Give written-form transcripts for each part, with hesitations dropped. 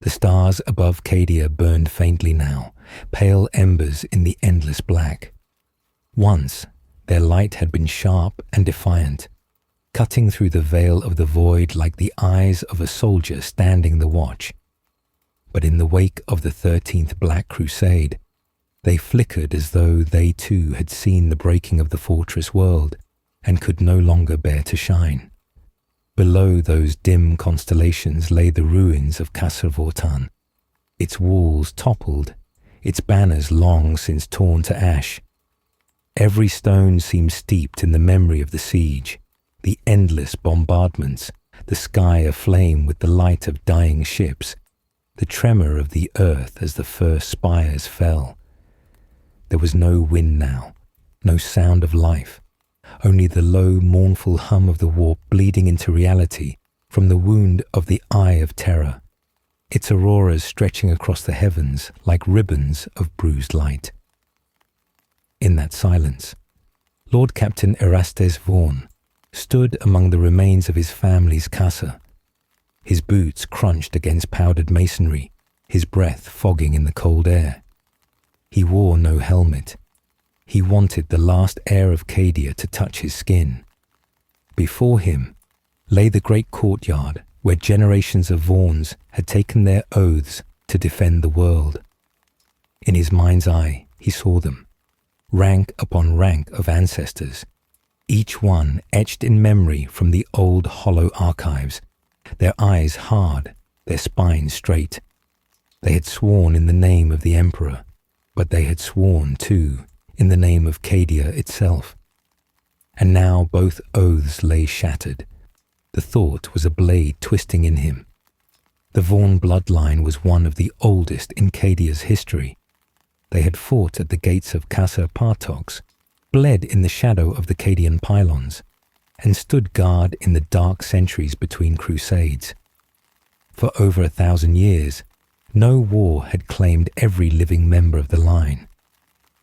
The stars above Cadia burned faintly now, pale embers in the endless black. Once, their light had been sharp and defiant, cutting through the veil of the void like the eyes of a soldier standing the watch. But in the wake of the 13th Black Crusade, they flickered as though they too had seen the breaking of the fortress world and could no longer bear to shine. Below those dim constellations lay the ruins of Castle, its walls toppled, its banners long since torn to ash. Every stone seemed steeped in the memory of the siege, the endless bombardments, the sky aflame with the light of dying ships, the tremor of the earth as the first spires fell. There was no wind now, no sound of life, only the low, mournful hum of the warp bleeding into reality from the wound of the Eye of Terror, its auroras stretching across the heavens like ribbons of bruised light. In that silence, Lord Captain Erastes Vaughan stood among the remains of his family's casa, his boots crunched against powdered masonry, his breath fogging in the cold air. He wore no helmet. He wanted the last air of Cadia to touch his skin. Before him lay the great courtyard where generations of Vaughans had taken their oaths to defend the world. In his mind's eye, he saw them, rank upon rank of ancestors, each one etched in memory from the old hollow archives, their eyes hard, their spines straight. They had sworn in the name of the Emperor, but they had sworn, too, in the name of Cadia itself. And now both oaths lay shattered. The thought was a blade twisting in him. The Vaughan bloodline was one of the oldest in Cadia's history. They had fought at the gates of Casa Partox, bled in the shadow of the Cadian pylons, and stood guard in the dark centuries between crusades. For over 1,000 years, no war had claimed every living member of the line.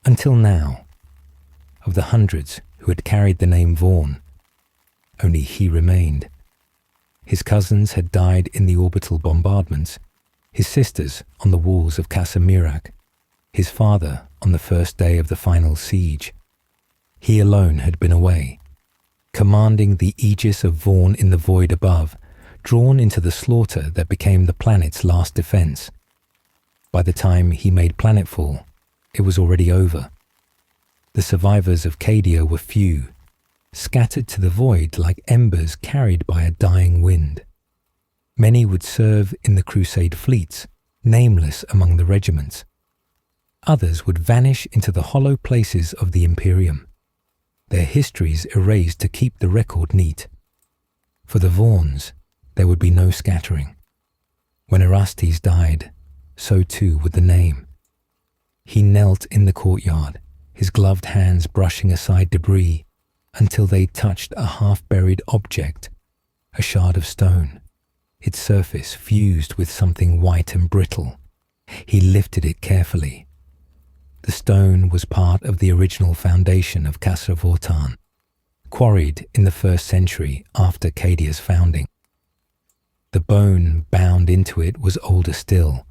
Until now, of the hundreds who had carried the name Vaughan, only he remained. His cousins had died in the orbital bombardments, his sisters on the walls of Casa Mirac, his father on the first day of the final siege. He alone had been away, commanding the aegis of Vaughan in the void above, drawn into the slaughter that became the planet's last defense. By the time he made planetfall, it was already over. The survivors of Cadia were few, scattered to the void like embers carried by a dying wind. Many would serve in the crusade fleets, nameless among the regiments. Others would vanish into the hollow places of the Imperium, their histories erased to keep the record neat. For the Vaughans, there would be no scattering. When Erastes died, so too would the name. He knelt in the courtyard, his gloved hands brushing aside debris until they touched a half-buried object, a shard of stone, its surface fused with something white and brittle. He lifted it carefully. The stone was part of the original foundation of Casa Vortan, quarried in the 1st century after Cadia's founding. The bone bound into it was older still,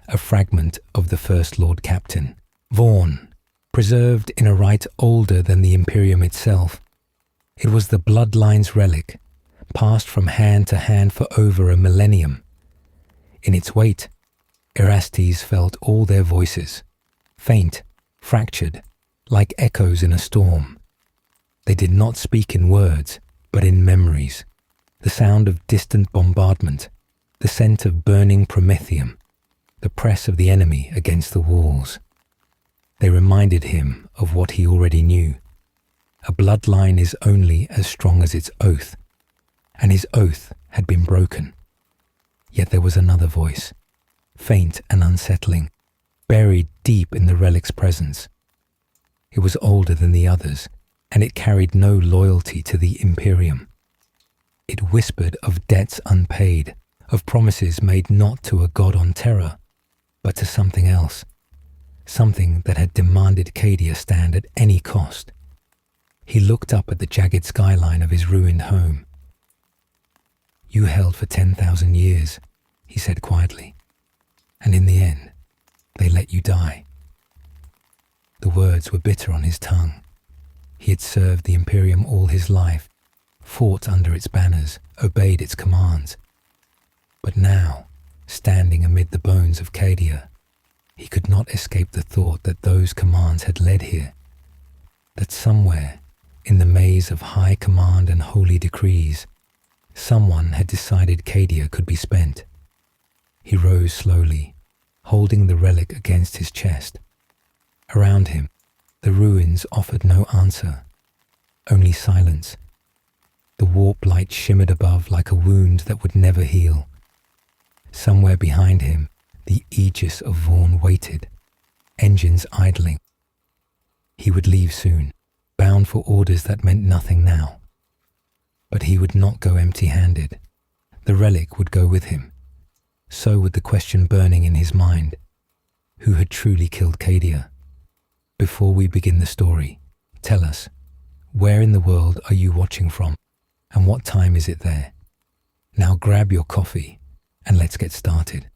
a fragment of the first Lord Captain, Vaughan, preserved in a rite older than the Imperium itself. It was the bloodline's relic, passed from hand to hand for over a millennium. In its weight, Erastes felt all their voices, faint, fractured, like echoes in a storm. They did not speak in words, but in memories, the sound of distant bombardment, the scent of burning promethium, the press of the enemy against the walls. They reminded him of what he already knew. A bloodline is only as strong as its oath, and his oath had been broken. Yet there was another voice, faint and unsettling, buried deep in the relic's presence. It was older than the others, and it carried no loyalty to the Imperium. It whispered of debts unpaid, of promises made not to a god on Terra, but to something else, something that had demanded Cadia stand at any cost. He looked up at the jagged skyline of his ruined home. "You held for 10,000 years," he said quietly. and in the end, they let you die." The words were bitter on his tongue. He had served the Imperium all his life, fought under its banners, obeyed its commands. But now, standing amid the bones of Cadia, he could not escape the thought that those commands had led here, that somewhere, in the maze of high command and holy decrees, someone had decided Cadia could be spent. He rose slowly, holding the relic against his chest. Around him, the ruins offered no answer, only silence. The warp light shimmered above like a wound that would never heal. Somewhere behind him, the Aegis of Vaughn waited, engines idling. He would leave soon, bound for orders that meant nothing now. But he would not go empty-handed. The relic would go with him. So would the question burning in his mind: who had truly killed Cadia? Before we begin the story, tell us, where in the world are you watching from, and what time is it there? Now grab your coffee, and let's get started.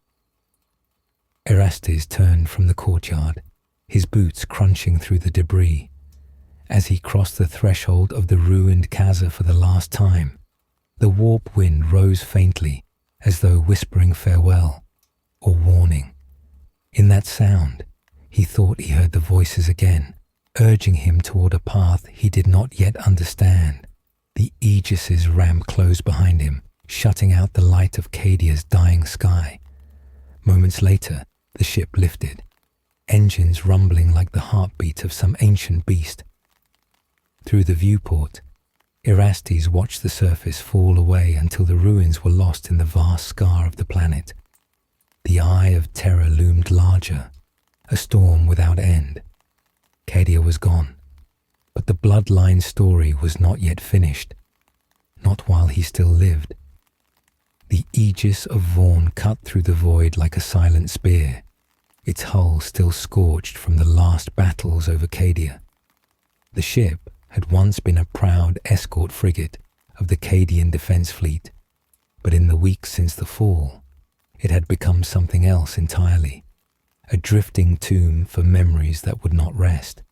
Erastes turned from the courtyard, his boots crunching through the debris. As he crossed the threshold of the ruined casa for the last time, the warp wind rose faintly, as though whispering farewell or warning. In that sound, he thought he heard the voices again, urging him toward a path he did not yet understand. The Aegis's ramp closed behind him, shutting out the light of Cadia's dying sky. Moments later, the ship lifted, engines rumbling like the heartbeat of some ancient beast. Through the viewport, Erastes watched the surface fall away until the ruins were lost in the vast scar of the planet. The Eye of Terror loomed larger, a storm without end. Cadia was gone, but the bloodline story was not yet finished, not while he still lived. The Aegis of Vaughn cut through the void like a silent spear, its hull still scorched from the last battles over Cadia. The ship had once been a proud escort frigate of the Cadian defense fleet, but in the weeks since the fall, it had become something else entirely, a drifting tomb for memories that would not rest.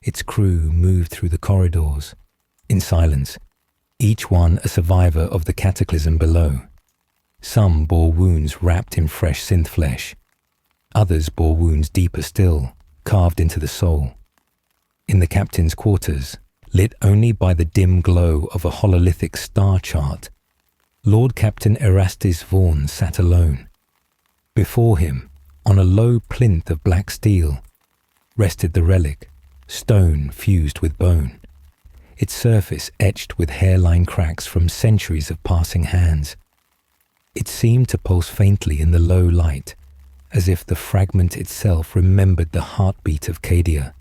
Its crew moved through the corridors, in silence, each one a survivor of the cataclysm below. Some bore wounds wrapped in fresh synth flesh. Others bore wounds deeper still, carved into the soul. In the captain's quarters, lit only by the dim glow of a hololithic star chart, Lord Captain Erastes Vaughn sat alone. Before him, on a low plinth of black steel, rested the relic, stone fused with bone, its surface etched with hairline cracks from centuries of passing hands. It seemed to pulse faintly in the low light, as if the fragment itself remembered the heartbeat of Cadia.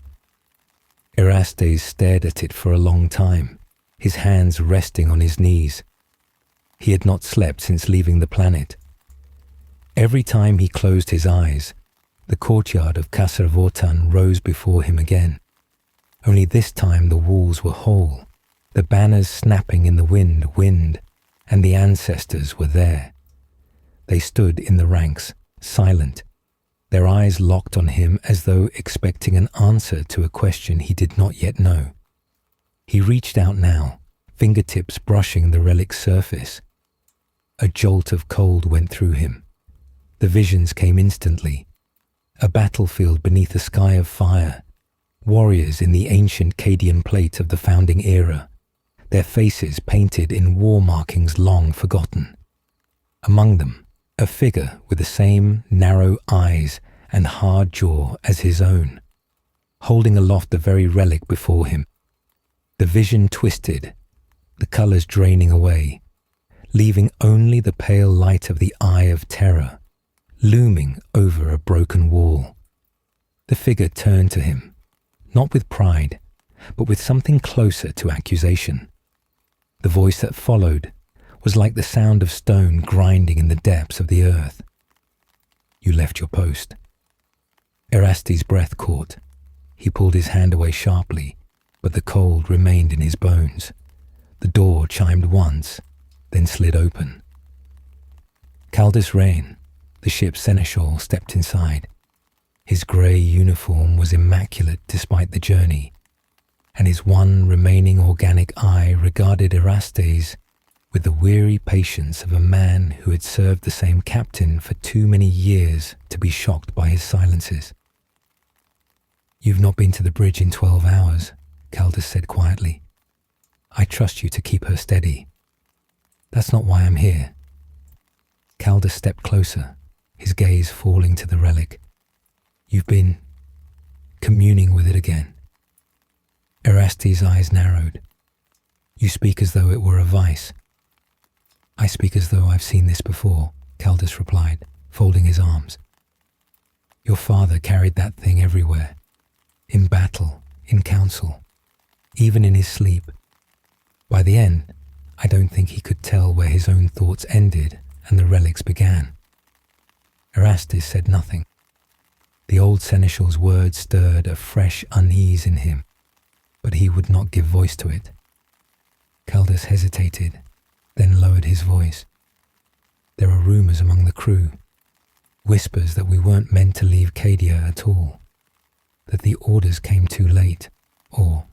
Erastes stared at it for a long time, his hands resting on his knees. He had not slept since leaving the planet. Every time he closed his eyes, the courtyard of Casa Vortan rose before him again. Only this time the walls were whole, the banners snapping in the wind, and the ancestors were there. They stood in the ranks, silent, their eyes locked on him as though expecting an answer to a question he did not yet know. He reached out now, fingertips brushing the relic's surface. A jolt of cold went through him. The visions came instantly. A battlefield beneath a sky of fire. Warriors in the ancient Cadian plate of the founding era, their faces painted in war markings long forgotten. Among them, a figure with the same narrow eyes and hard jaw as his own, holding aloft the very relic before him. The vision twisted, the colours draining away, leaving only the pale light of the Eye of Terror, looming over a broken wall. The figure turned to him, not with pride, but with something closer to accusation. The voice that followed was like the sound of stone grinding in the depths of the earth. "You left your post." Erastes' breath caught. He pulled his hand away sharply, but the cold remained in his bones. The door chimed once, then slid open. "Caldus Rain, The ship's seneschal stepped inside. His grey uniform was immaculate despite the journey, and his one remaining organic eye regarded Erastes with the weary patience of a man who had served the same captain for too many years to be shocked by his silences. "You've not been to the bridge in 12 hours, Caldas said quietly. "I trust you to keep her steady. That's not why I'm here." Caldas stepped closer, his gaze falling to the relic. "You've been communing with it again." Erastes' eyes narrowed. "You speak as though it were a vice." "I speak as though I've seen this before," Caldas replied, folding his arms. "Your father carried that thing everywhere, in battle, in council, even in his sleep. By the end, I don't think he could tell where his own thoughts ended and the relics began." Erastes said nothing. The old seneschal's words stirred a fresh unease in him, but he would not give voice to it. Caldas hesitated, then lowered his voice. "There are rumours among the crew, whispers that we weren't meant to leave Cadia at all, that the orders came too late, or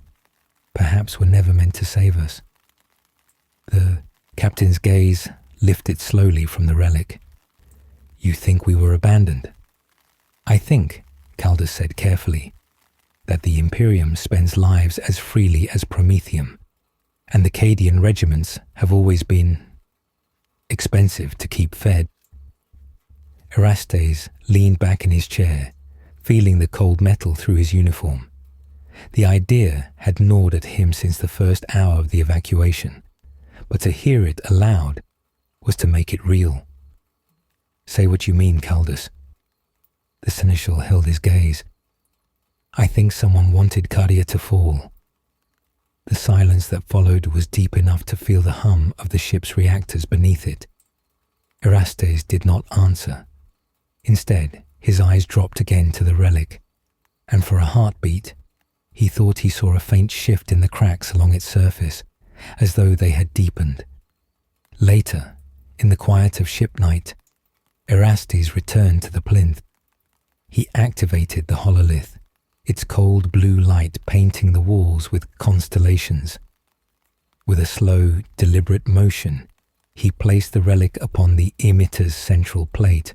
perhaps were never meant to save us." The captain's gaze lifted slowly from the relic. "You think we were abandoned?" "I think," Caldas said carefully, "that the Imperium spends lives as freely as Prometheum, and the Cadian regiments have always been expensive to keep fed." Erastes leaned back in his chair, feeling the cold metal through his uniform. The idea had gnawed at him since the first hour of the evacuation, but to hear it aloud was to make it real. "Say what you mean, Caldas." The seneschal held his gaze. "I think someone wanted Cadia to fall." The silence that followed was deep enough to feel the hum of the ship's reactors beneath it. Erastes did not answer. Instead, his eyes dropped again to the relic, and for a heartbeat, he thought he saw a faint shift in the cracks along its surface, as though they had deepened. Later, in the quiet of ship night, Erastes returned to the plinth. He activated the hololith, its cold blue light painting the walls with constellations. With a slow, deliberate motion, he placed the relic upon the emitter's central plate.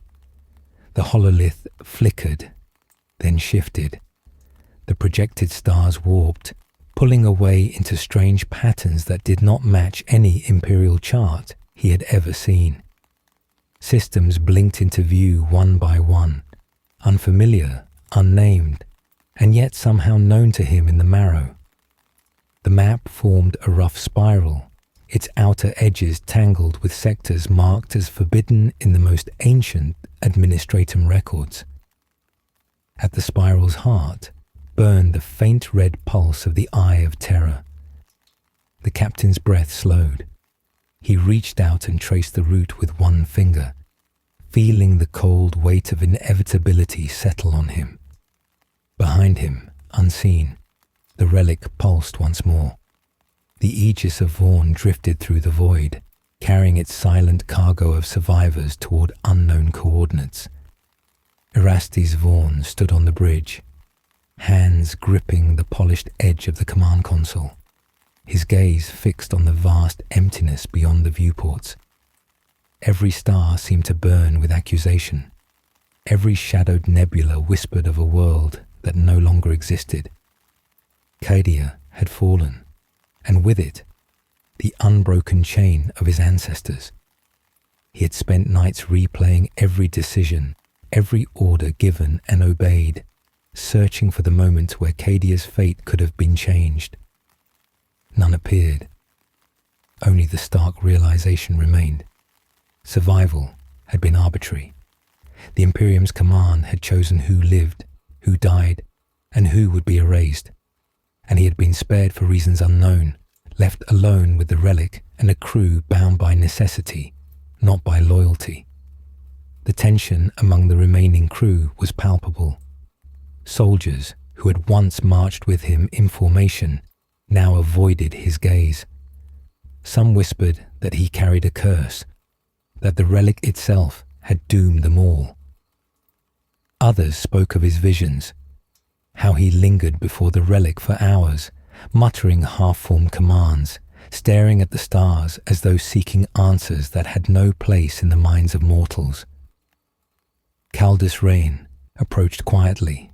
The hololith flickered, then shifted. The projected stars warped, pulling away into strange patterns that did not match any imperial chart he had ever seen. Systems blinked into view one by one, unfamiliar, unnamed, and yet somehow known to him in the marrow. The map formed a rough spiral, its outer edges tangled with sectors marked as forbidden in the most ancient administratum records. At the spiral's heart burned the faint red pulse of the Eye of Terror. The captain's breath slowed. He reached out and traced the route with one finger, feeling the cold weight of inevitability settle on him. Behind him, unseen, the relic pulsed once more. The Aegis of Vaughn drifted through the void, carrying its silent cargo of survivors toward unknown coordinates. Erastes Vaughn stood on the bridge, hands gripping the polished edge of the command console, his gaze fixed on the vast emptiness beyond the viewports. Every star seemed to burn with accusation. Every shadowed nebula whispered of a world that no longer existed. Cadia had fallen, and with it, the unbroken chain of his ancestors. He had spent nights replaying every decision, every order given and obeyed, searching for the moment where Cadia's fate could have been changed. None appeared. Only the stark realization remained. Survival had been arbitrary. The Imperium's command had chosen who lived, who died, and who would be erased. And he had been spared for reasons unknown, left alone with the relic and a crew bound by necessity, not by loyalty. The tension among the remaining crew was palpable. Soldiers who had once marched with him in formation now avoided his gaze. Some whispered that he carried a curse, that the relic itself had doomed them all. Others spoke of his visions, how he lingered before the relic for hours, muttering half-formed commands, staring at the stars as though seeking answers that had no place in the minds of mortals. Caldus Rain approached quietly,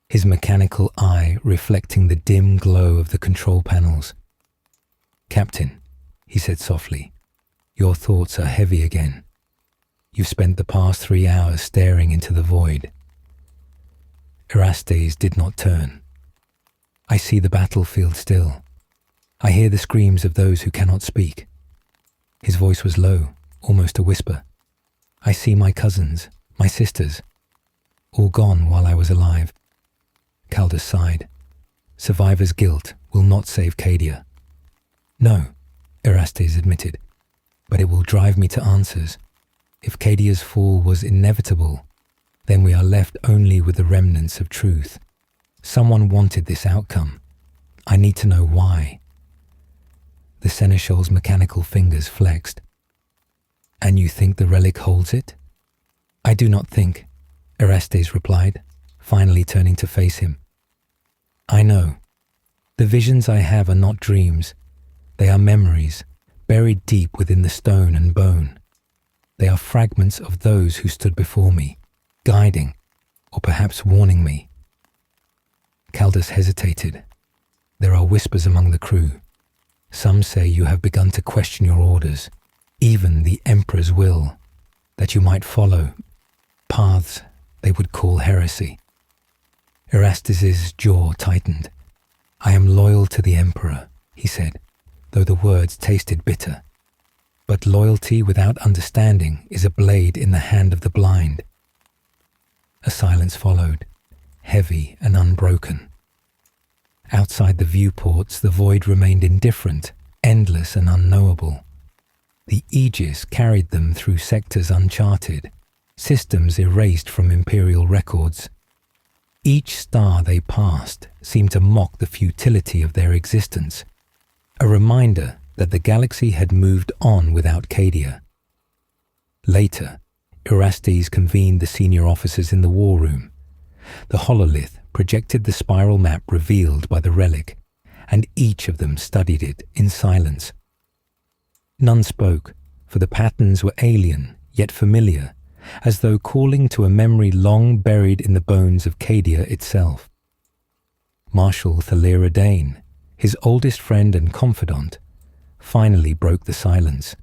his mechanical eye reflecting the dim glow of the control panels. "Captain," he said softly, "your thoughts are heavy again. You've spent the past 3 hours staring into the void." Erastes did not turn. "I see the battlefield still. I hear the screams of those who cannot speak." His voice was low, almost a whisper. "I see my cousins, my sisters, all gone while I was alive." Caldus sighed. "Survivor's guilt will not save Cadia." "No," Erastes admitted, "but it will drive me to answers. If Cadia's fall was inevitable, then we are left only with the remnants of truth. Someone wanted this outcome. I need to know why." The seneschal's mechanical fingers flexed. "And you think the relic holds it?" "I do not think," Erastes replied, finally turning to face him. "I know. The visions I have are not dreams. They are memories, buried deep within the stone and bone. They are fragments of those who stood before me, guiding, or perhaps warning me." Caldus hesitated. "There are whispers among the crew. Some say you have begun to question your orders, even the Emperor's will, that you might follow paths they would call heresy." Erastes' jaw tightened. "I am loyal to the Emperor," he said, though the words tasted bitter. "But loyalty without understanding is a blade in the hand of the blind." A silence followed, heavy and unbroken. Outside the viewports, the void remained indifferent, endless and unknowable. The Aegis carried them through sectors uncharted, systems erased from Imperial records. Each star they passed seemed to mock the futility of their existence, a reminder that the galaxy had moved on without Cadia. Later, Erastes convened the senior officers in the war room. The hololith projected the spiral map revealed by the relic, and each of them studied it in silence. None spoke, for the patterns were alien yet familiar, as though calling to a memory long buried in the bones of Cadia itself. Marshal Thalera Dane, his oldest friend and confidant, finally broke the silence.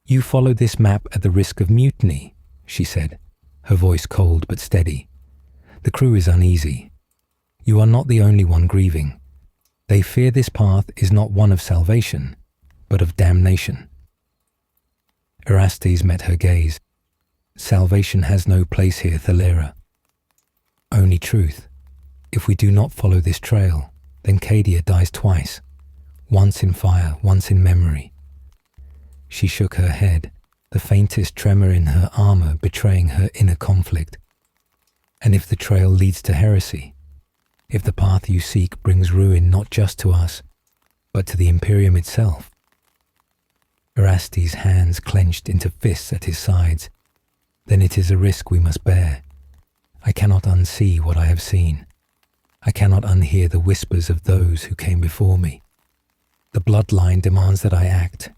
"You follow this map at the risk of mutiny," she said, her voice cold but steady. "The crew is uneasy. You are not the only one grieving. They fear this path is not one of salvation, but of damnation." Erastes met her gaze. "Salvation has no place here, Thalera. Only truth. If we do not follow this trail, then Cadia dies twice, once in fire, once in memory." She shook her head, the faintest tremor in her armor betraying her inner conflict. "And if the trail leads to heresy, if the path you seek brings ruin not just to us, but to the Imperium itself?" Erastes' hands clenched into fists at his sides. "Then it is a risk we must bear. I cannot unsee what I have seen. I cannot unhear the whispers of those who came before me. The bloodline demands that I act,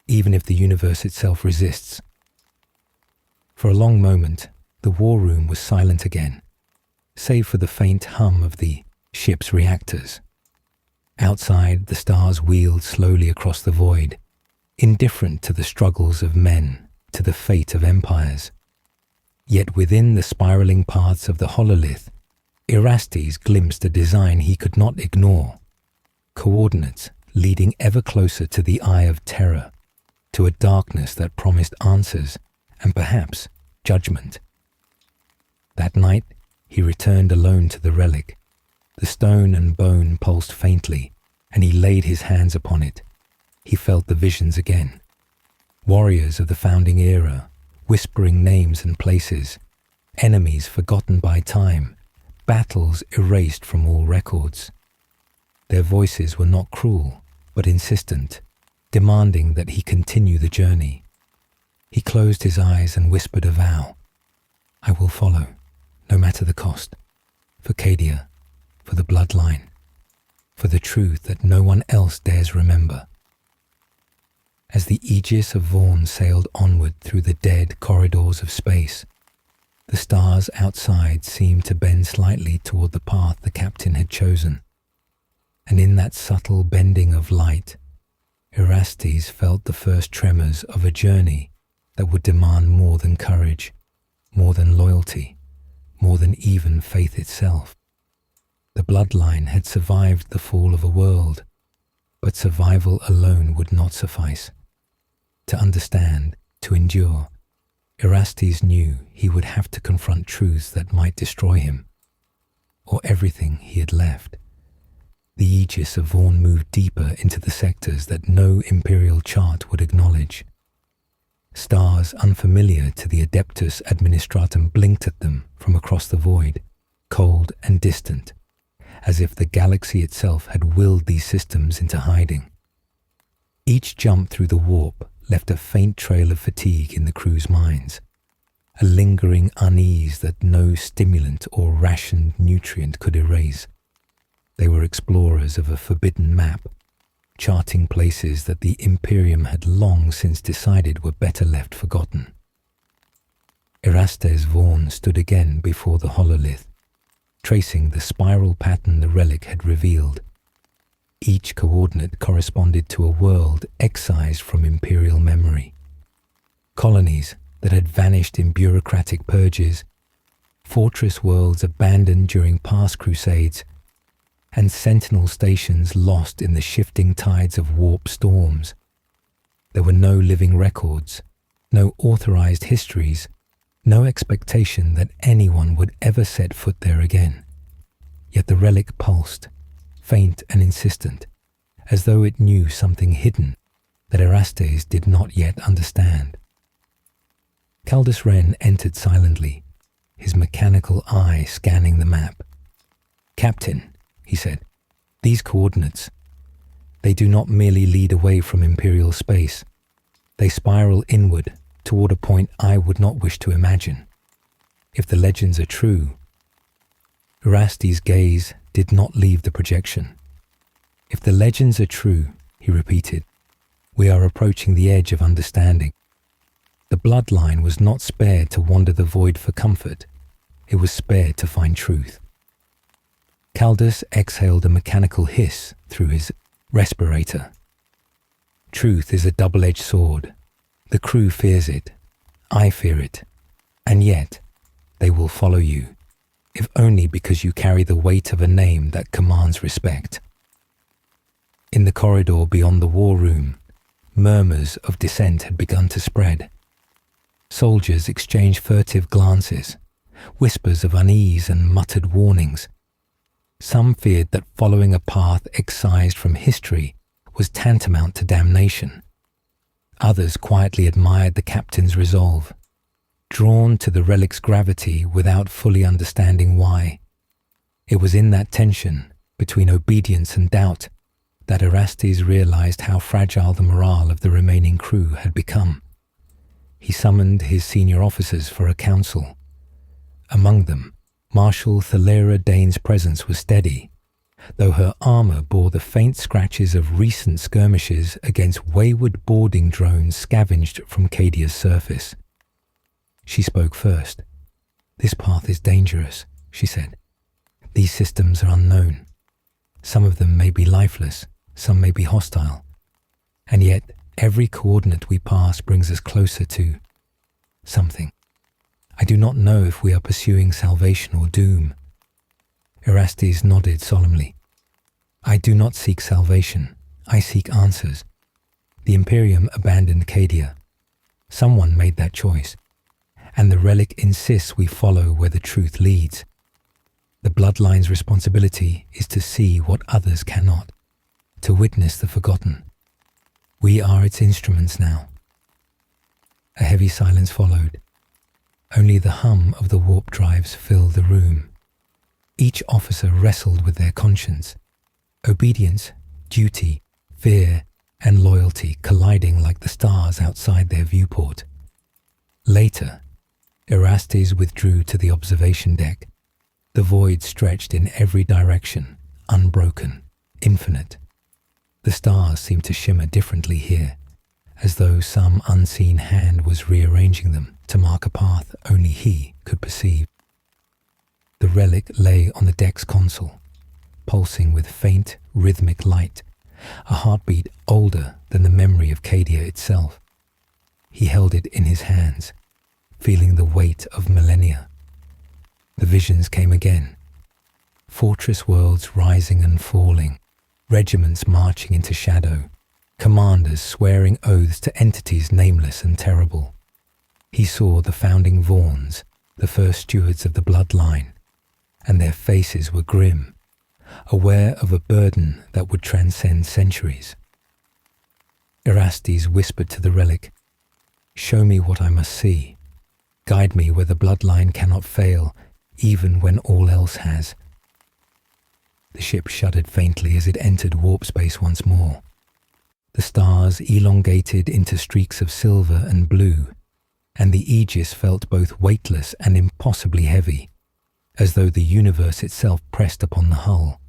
even if the universe itself resists." For a long moment, the war room was silent again, save for the faint hum of the ship's reactors. Outside, the stars wheeled slowly across the void, indifferent to the struggles of men, to the fate of empires. Yet within the spiraling paths of the hololith, Erastes glimpsed a design he could not ignore, coordinates leading ever closer to the eye of terror, to a darkness that promised answers and perhaps judgment. That night, he returned alone to the relic. The stone and bone pulsed faintly, and he laid his hands upon it. He felt the visions again. Warriors of the founding era, whispering names and places, enemies forgotten by time, battles erased from all records. Their voices were not cruel, but insistent, demanding that he continue the journey. He closed his eyes and whispered a vow. I will follow, no matter the cost, for Cadia, for the bloodline, for the truth that no one else dares remember. As the Aegis of Vaughn sailed onward through the dead corridors of space, the stars outside seemed to bend slightly toward the path the captain had chosen, and in that subtle bending of light, Erastes felt the first tremors of a journey that would demand more than courage, more than loyalty, more than even faith itself. The bloodline had survived the fall of a world, but survival alone would not suffice. To understand, to endure, Erastes knew he would have to confront truths that might destroy him, or everything he had left. The Aegis of Vaughn moved deeper into the sectors that no imperial chart would acknowledge. Stars unfamiliar to the Adeptus Administratum blinked at them from across the void, cold and distant, as if the galaxy itself had willed these systems into hiding. Each jump through the warp left a faint trail of fatigue in the crew's minds, a lingering unease that no stimulant or rationed nutrient could erase. They were explorers of a forbidden map, charting places that the Imperium had long since decided were better left forgotten. Erastes Vaughn stood again before the hololith, tracing the spiral pattern the relic had revealed. Each coordinate corresponded to a world excised from imperial memory. Colonies that had vanished in bureaucratic purges, fortress worlds abandoned during past crusades, and sentinel stations lost in the shifting tides of warp storms. There were no living records, no authorized histories, no expectation that anyone would ever set foot there again. Yet the relic pulsed, faint and insistent, as though it knew something hidden that Erastes did not yet understand. Caldus Wren entered silently, his mechanical eye scanning the map. "Captain," he said, "these coordinates, they do not merely lead away from Imperial space. They spiral inward toward a point I would not wish to imagine. If the legends are true..." Erastes' gaze did not leave the projection. "If the legends are true," he repeated, "we are approaching the edge of understanding. The bloodline was not spared to wander the void for comfort. It was spared to find truth." Caldus exhaled a mechanical hiss through his respirator. "Truth is a double-edged sword. The crew fears it. I fear it. And yet, they will follow you, if only because you carry the weight of a name that commands respect." In the corridor beyond the war room, murmurs of dissent had begun to spread. Soldiers exchanged furtive glances, whispers of unease and muttered warnings. Some feared that following a path excised from history was tantamount to damnation. Others quietly admired the captain's resolve, drawn to the relic's gravity without fully understanding why. It was in that tension between obedience and doubt that Erastes realized how fragile the morale of the remaining crew had become. He summoned his senior officers for a council. Among them, Marshal Thalera Dane's presence was steady, though her armor bore the faint scratches of recent skirmishes against wayward boarding drones scavenged from Cadia's surface. She spoke first. "This path is dangerous," she said. "These systems are unknown. Some of them may be lifeless, some may be hostile. And yet, every coordinate we pass brings us closer to something. I do not know if we are pursuing salvation or doom." Erastes nodded solemnly. "I do not seek salvation. I seek answers. The Imperium abandoned Cadia. Someone made that choice, and the relic insists we follow where the truth leads. The bloodline's responsibility is to see what others cannot, to witness the forgotten. We are its instruments now." A heavy silence followed. Only the hum of the warp drives filled the room. Each officer wrestled with their conscience. Obedience, duty, fear, and loyalty colliding like the stars outside their viewport. Later, Erastes withdrew to the observation deck. The void stretched in every direction, unbroken, infinite. The stars seemed to shimmer differently here, as though some unseen hand was rearranging them to mark a path only he could perceive. The relic lay on the deck's console, pulsing with faint, rhythmic light, a heartbeat older than the memory of Cadia itself. He held it in his hands, feeling the weight of millennia. The visions came again. Fortress worlds rising and falling, regiments marching into shadow, commanders swearing oaths to entities nameless and terrible. He saw the founding Vaughns, the first stewards of the bloodline, and their faces were grim, aware of a burden that would transcend centuries. Erastes whispered to the relic, "Show me what I must see. Guide me where the bloodline cannot fail, even when all else has." The ship shuddered faintly as it entered warp space once more. The stars elongated into streaks of silver and blue, and the Aegis felt both weightless and impossibly heavy, as though the universe itself pressed upon the hull.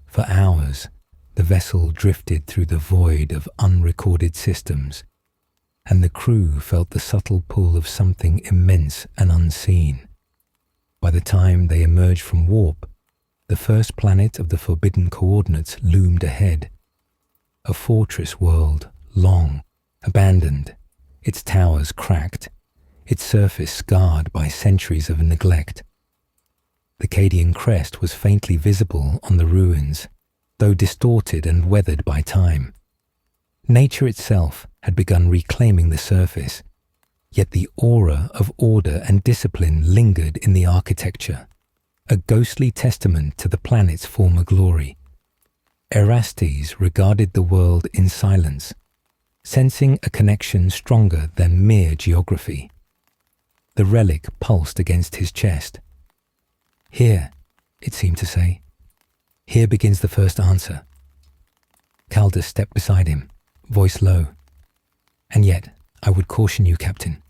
For hours, the vessel drifted through the void of unrecorded systems, and the crew felt the subtle pull of something immense and unseen. By the time they emerged from warp, the first planet of the forbidden coordinates loomed ahead. A fortress world, long, abandoned, its towers cracked, its surface scarred by centuries of neglect. The Cadian crest was faintly visible on the ruins, though distorted and weathered by time. Nature itself had begun reclaiming the surface, yet the aura of order and discipline lingered in the architecture, a ghostly testament to the planet's former glory. Erastes regarded the world in silence, sensing a connection stronger than mere geography. The relic pulsed against his chest. "Here," it seemed to say. "Here begins the first answer." Caldas stepped beside him, voice low. "And yet, I would caution you, Captain.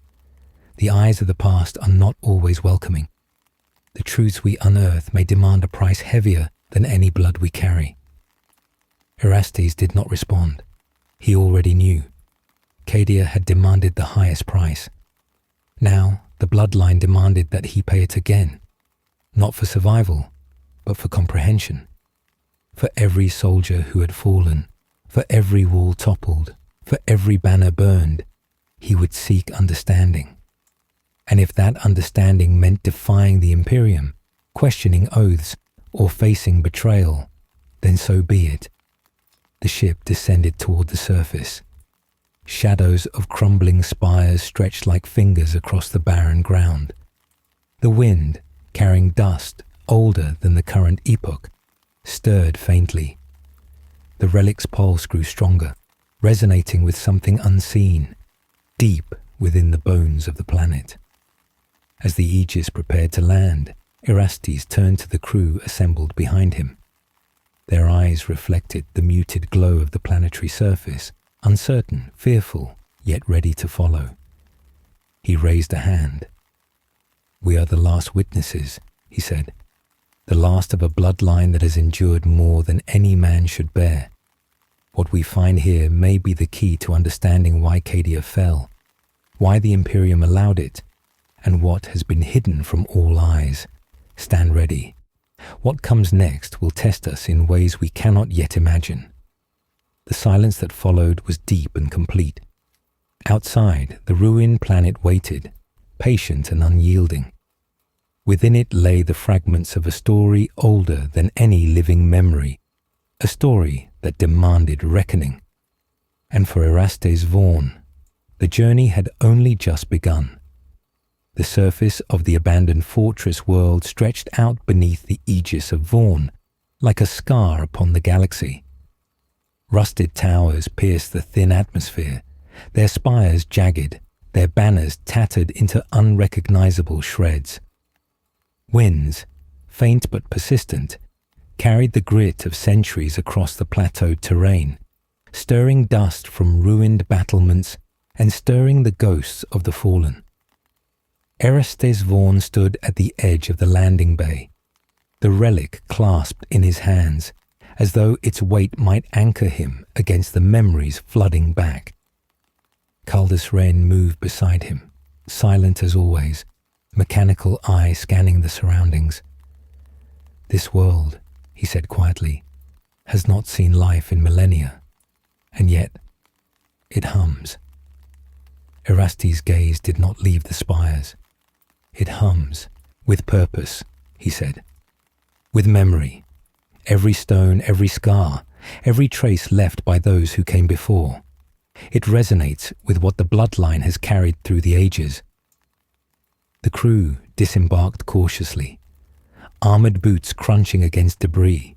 The eyes of the past are not always welcoming. The truths we unearth may demand a price heavier than any blood we carry." Erastes did not respond. He already knew. Cadia had demanded the highest price. Now, the bloodline demanded that he pay it again, not for survival, but for comprehension. For every soldier who had fallen, for every wall toppled, for every banner burned, he would seek understanding. And if that understanding meant defying the Imperium, questioning oaths, or facing betrayal, then so be it. The ship descended toward the surface. Shadows of crumbling spires stretched like fingers across the barren ground. The wind, carrying dust older than the current epoch, stirred faintly. The relic's pulse grew stronger, resonating with something unseen, deep within the bones of the planet. As the Aegis prepared to land, Erastes turned to the crew assembled behind him. Their eyes reflected the muted glow of the planetary surface, uncertain, fearful, yet ready to follow. He raised a hand. "We are the last witnesses," he said, "the last of a bloodline that has endured more than any man should bear. What we find here may be the key to understanding why Cadia fell, why the Imperium allowed it, and what has been hidden from all eyes. Stand ready. What comes next will test us in ways we cannot yet imagine." The silence that followed was deep and complete. Outside, the ruined planet waited, patient and unyielding. Within it lay the fragments of a story older than any living memory, a story that demanded reckoning. And for Erastes Vaughn, the journey had only just begun. The surface of the abandoned fortress world stretched out beneath the Aegis of Vaughn, like a scar upon the galaxy. Rusted towers pierced the thin atmosphere, their spires jagged, their banners tattered into unrecognizable shreds. Winds, faint but persistent, carried the grit of centuries across the plateaued terrain, stirring dust from ruined battlements and stirring the ghosts of the fallen. Erastes Vaughan stood at the edge of the landing bay, the relic clasped in his hands, as though its weight might anchor him against the memories flooding back. Caldus Wren moved beside him, silent as always, mechanical eye scanning the surroundings. "This world," he said quietly, "has not seen life in millennia, and yet it hums." Erastes' gaze did not leave the spires. "It hums, with purpose," he said. "With memory. Every stone, every scar, every trace left by those who came before. It resonates with what the bloodline has carried through the ages." The crew disembarked cautiously, armored boots crunching against debris,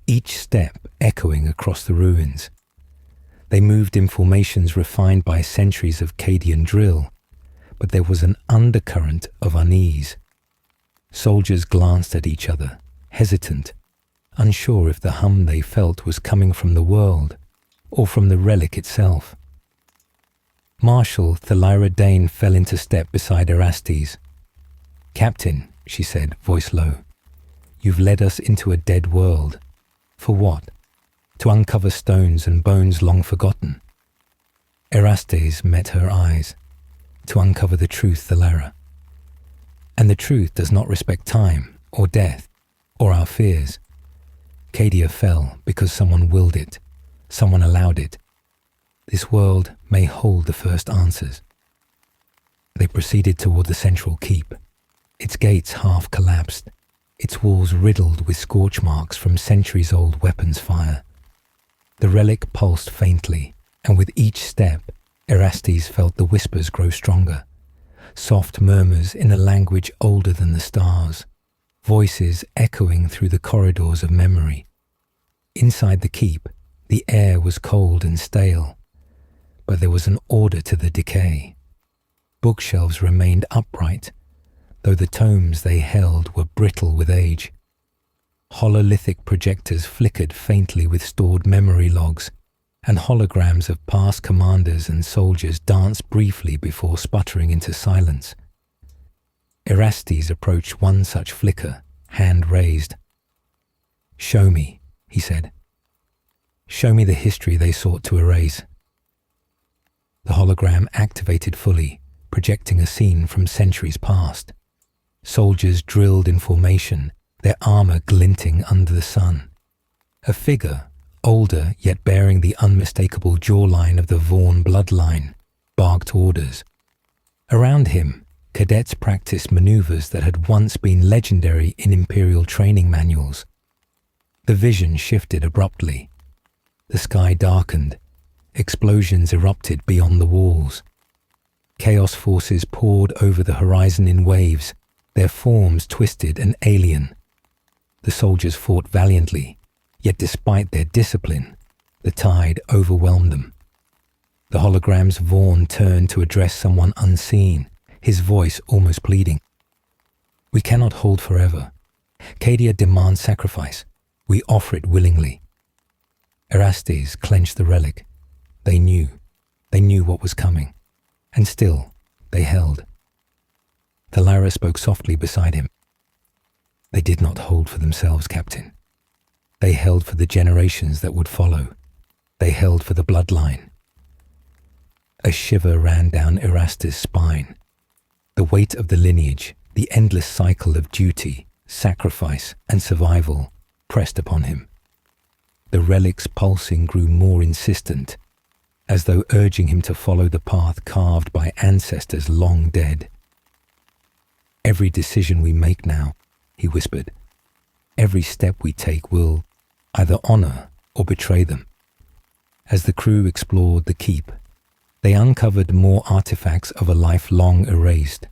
each step echoing across the ruins. They moved in formations refined by centuries of Cadian drill, but there was an undercurrent of unease. Soldiers glanced at each other, hesitant, unsure if the hum they felt was coming from the world or from the relic itself. Marshal Thalira Dane fell into step beside Erastes. "Captain," she said, voice low, "you've led us into a dead world. For what? To uncover stones and bones long forgotten?" Erastes met her eyes. "To uncover the truth, Thalira. And the truth does not respect time or death or our fears. Cadia fell because someone willed it, someone allowed it. This world may hold the first answers." They proceeded toward the central keep, its gates half collapsed, its walls riddled with scorch marks from centuries-old weapons fire. The relic pulsed faintly, and with each step, Erastes felt the whispers grow stronger, soft murmurs in a language older than the stars, voices echoing through the corridors of memory. Inside the keep, the air was cold and stale, but there was an order to the decay. Bookshelves remained upright, though the tomes they held were brittle with age. Hololithic projectors flickered faintly with stored memory logs, and holograms of past commanders and soldiers danced briefly before sputtering into silence. Erastes approached one such flicker, hand raised. "Show me," he said. "Show me the history they sought to erase." The hologram activated fully, projecting a scene from centuries past. Soldiers drilled in formation, their armor glinting under the sun. A figure, older yet bearing the unmistakable jawline of the Vaughan bloodline, barked orders. Around him, cadets practiced maneuvers that had once been legendary in Imperial training manuals. The vision shifted abruptly. The sky darkened. Explosions erupted beyond the walls. Chaos forces poured over the horizon in waves, their forms twisted and alien. The soldiers fought valiantly, yet despite their discipline, the tide overwhelmed them. The hologram's Vaughan turned to address someone unseen, his voice almost pleading. "We cannot hold forever. Cadia demands sacrifice. We offer it willingly." Erastes clenched the relic. They knew what was coming, and still they held. Thalira spoke softly beside him. "They did not hold for themselves, Captain. They held for the generations that would follow. They held for the bloodline." A shiver ran down Erastes' spine. The weight of the lineage, the endless cycle of duty, sacrifice, and survival pressed upon him. The relic's pulsing grew more insistent, as though urging him to follow the path carved by ancestors long dead. "Every decision we make now," he whispered, "every step we take will either honor or betray them." As the crew explored the keep, they uncovered more artifacts of a life long erased.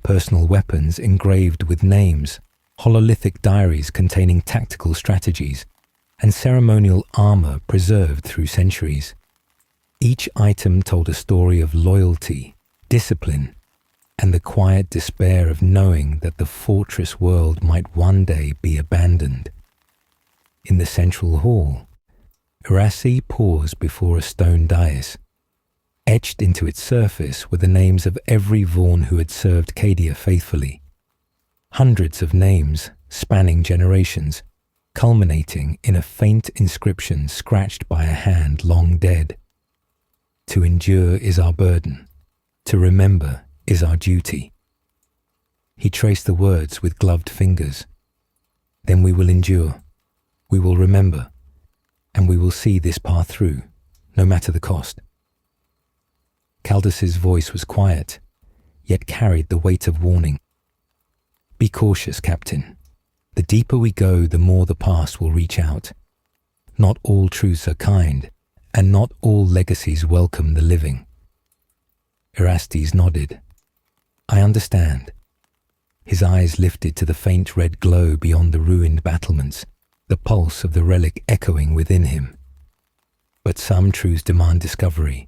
Personal weapons engraved with names, hololithic diaries containing tactical strategies, and ceremonial armor preserved through centuries. Each item told a story of loyalty, discipline, and the quiet despair of knowing that the fortress world might one day be abandoned. In the central hall, Erastes paused before a stone dais. Etched into its surface were the names of every Vaughn who had served Cadia faithfully. Hundreds of names spanning generations, culminating in a faint inscription scratched by a hand long dead. To endure is our burden. To remember is our duty. He traced the words with gloved fingers. Then we will endure, we will remember, and we will see this path through, no matter the cost. Caldus's voice was quiet, yet carried the weight of warning. Be cautious, Captain. The deeper we go, the more the past will reach out. Not all truths are kind, and not all legacies welcome the living. Erastes nodded. I understand. His eyes lifted to the faint red glow beyond the ruined battlements, the pulse of the relic echoing within him. But some truths demand discovery,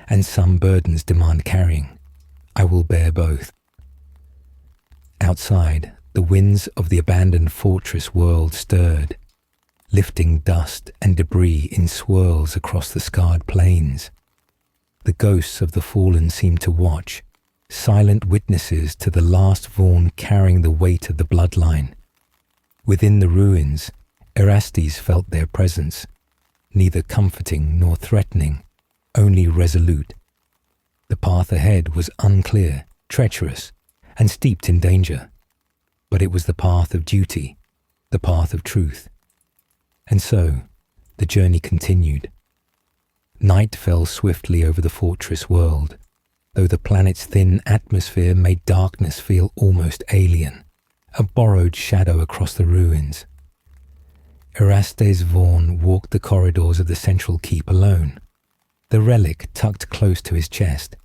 and some burdens demand carrying. I will bear both. Outside, the winds of the abandoned fortress world stirred, lifting dust and debris in swirls across the scarred plains. The ghosts of the fallen seemed to watch, silent witnesses to the last Vaughn carrying the weight of the bloodline. Within the ruins, Erastes felt their presence, neither comforting nor threatening, only resolute. The path ahead was unclear, treacherous, and steeped in danger, but it was the path of duty, the path of truth. And so, the journey continued. Night fell swiftly over the fortress world, though the planet's thin atmosphere made darkness feel almost alien, a borrowed shadow across the ruins. Erastes Vaughn walked the corridors of the central keep alone, the relic tucked close to his chest.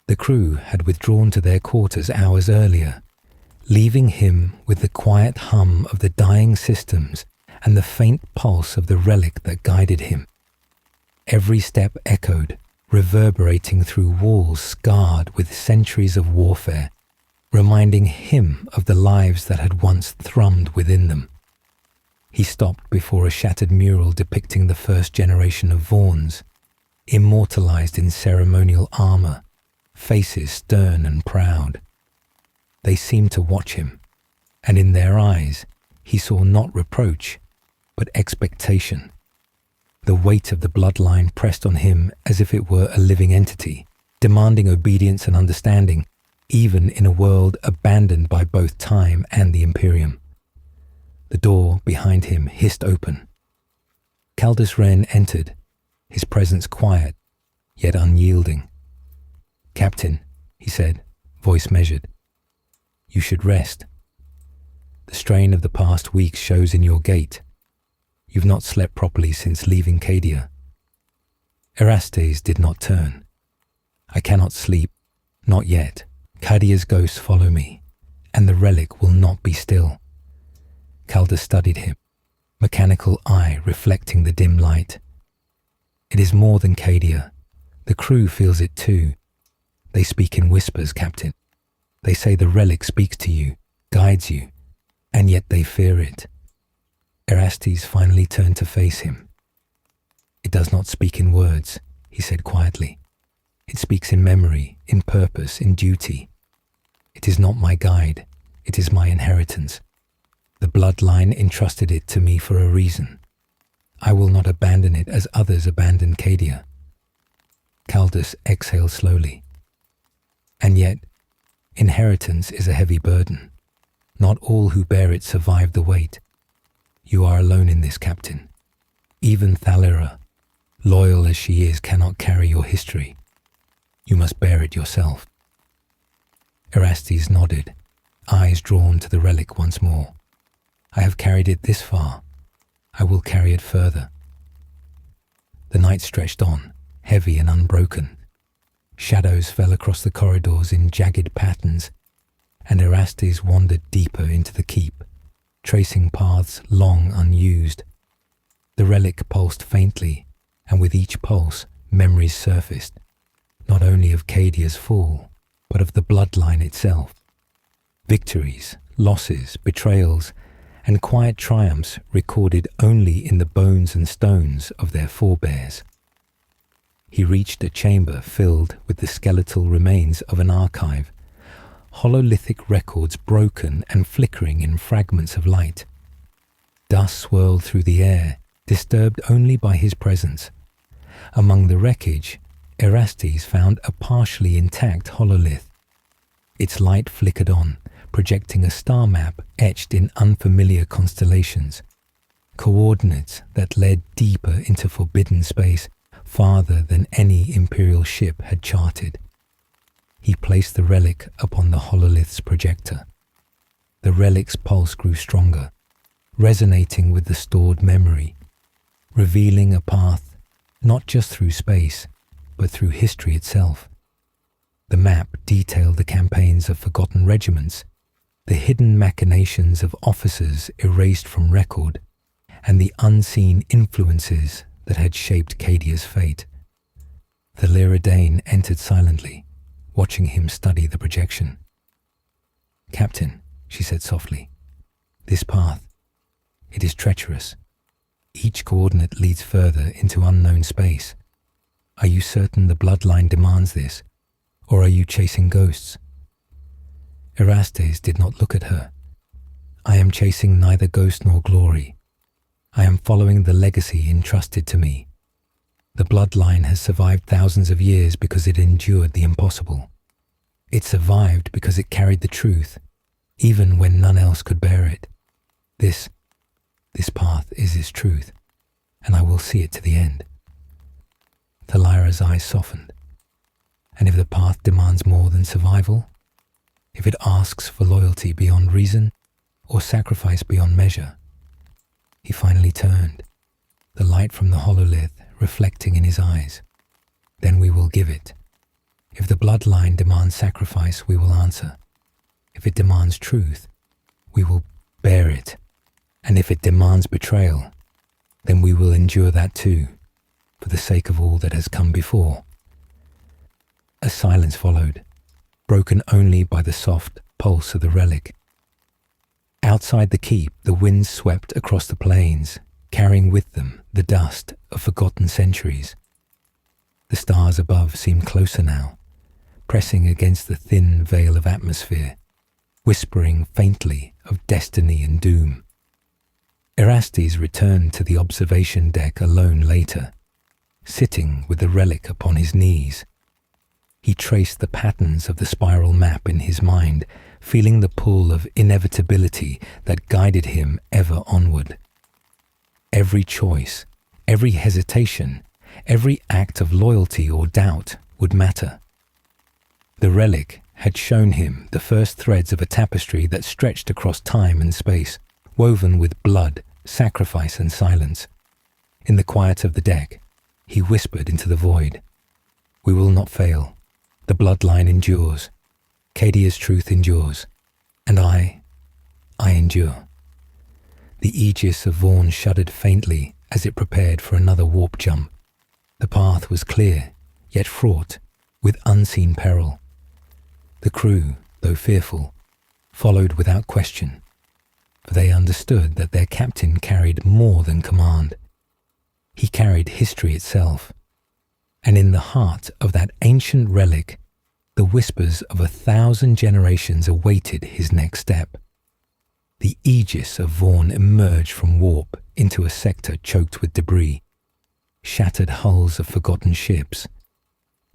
The crew had withdrawn to their quarters hours earlier, leaving him with the quiet hum of the dying systems and the faint pulse of the relic that guided him. Every step echoed, reverberating through walls scarred with centuries of warfare, reminding him of the lives that had once thrummed within them. He stopped before a shattered mural depicting the first generation of Vaughns, immortalized in ceremonial armor, faces stern and proud. They seemed to watch him, and in their eyes he saw not reproach, but expectation. The weight of the bloodline pressed on him as if it were a living entity, demanding obedience and understanding, even in a world abandoned by both time and the Imperium. The door behind him hissed open. Caldus Wren entered, his presence quiet, yet unyielding. Captain, he said, voice measured, you should rest. The strain of the past weeks shows in your gait. You've not slept properly since leaving Cadia. Erastes did not turn. I cannot sleep, not yet. Cadia's ghosts follow me, and the relic will not be still. Caldus studied him, mechanical eye reflecting the dim light. It is more than Cadia. The crew feels it too. They speak in whispers, Captain. They say the relic speaks to you, guides you, and yet they fear it. Erastes finally turned to face him. It does not speak in words, he said quietly. It speaks in memory, in purpose, in duty. It is not my guide, it is my inheritance. The bloodline entrusted it to me for a reason. I will not abandon it as others abandoned Cadia. Caldus exhaled slowly. And yet, inheritance is a heavy burden. Not all who bear it survive the weight. You are alone in this, Captain. Even Thalera, loyal as she is, cannot carry your history. You must bear it yourself. Erastes nodded, eyes drawn to the relic once more. I have carried it this far. I will carry it further. The night stretched on, heavy and unbroken. Shadows fell across the corridors in jagged patterns, and Erastes wandered deeper into the keep, tracing paths long unused. The relic pulsed faintly, and with each pulse, memories surfaced, not only of Cadia's fall, but of the bloodline itself. Victories, losses, betrayals, and quiet triumphs recorded only in the bones and stones of their forebears. He reached a chamber filled with the skeletal remains of an archive, hololithic records broken and flickering in fragments of light. Dust swirled through the air, disturbed only by his presence. Among the wreckage, Erastes found a partially intact hololith. Its light flickered on, projecting a star map etched in unfamiliar constellations, coordinates that led deeper into forbidden space, farther than any Imperial ship had charted. He placed the relic upon the hololith's projector. The relic's pulse grew stronger, resonating with the stored memory, revealing a path not just through space, but through history itself. The map detailed the campaigns of forgotten regiments, the hidden machinations of officers erased from record, and the unseen influences that had shaped Cadia's fate. The Lyridane entered silently, watching him study the projection. "Captain," she said softly, "this path, it is treacherous. Each coordinate leads further into unknown space. Are you certain the bloodline demands this, or are you chasing ghosts?" Erastes did not look at her. "I am chasing neither ghost nor glory. I am following the legacy entrusted to me. The bloodline has survived thousands of years because it endured the impossible. It survived because it carried the truth, even when none else could bear it. This path is its truth, and I will see it to the end." Thalira's eyes softened. "And if the path demands more than survival? If it asks for loyalty beyond reason, or sacrifice beyond measure?" He finally turned, the light from the hololith reflecting in his eyes. "Then we will give it. If the bloodline demands sacrifice, we will answer. If it demands truth, we will bear it. And if it demands betrayal, then we will endure that too, for the sake of all that has come before." A silence followed, broken only by the soft pulse of the relic. Outside the keep, the winds swept across the plains, carrying with them the dust of forgotten centuries. The stars above seemed closer now, pressing against the thin veil of atmosphere, whispering faintly of destiny and doom. Erastes returned to the observation deck alone later, sitting with the relic upon his knees. He traced the patterns of the spiral map in his mind, feeling the pull of inevitability that guided him ever onward. Every choice, every hesitation, every act of loyalty or doubt would matter. The relic had shown him the first threads of a tapestry that stretched across time and space, woven with blood, sacrifice and silence. In the quiet of the deck, he whispered into the void, "We will not fail. The bloodline endures. Cadia's truth endures. And I endure." The Aegis of Vaughn shuddered faintly as it prepared for another warp jump. The path was clear, yet fraught with unseen peril. The crew, though fearful, followed without question, for they understood that their captain carried more than command. He carried history itself, and in the heart of that ancient relic, the whispers of 1,000 generations awaited his next step. The Aegis of Vaughn emerged from warp into a sector choked with debris, shattered hulls of forgotten ships,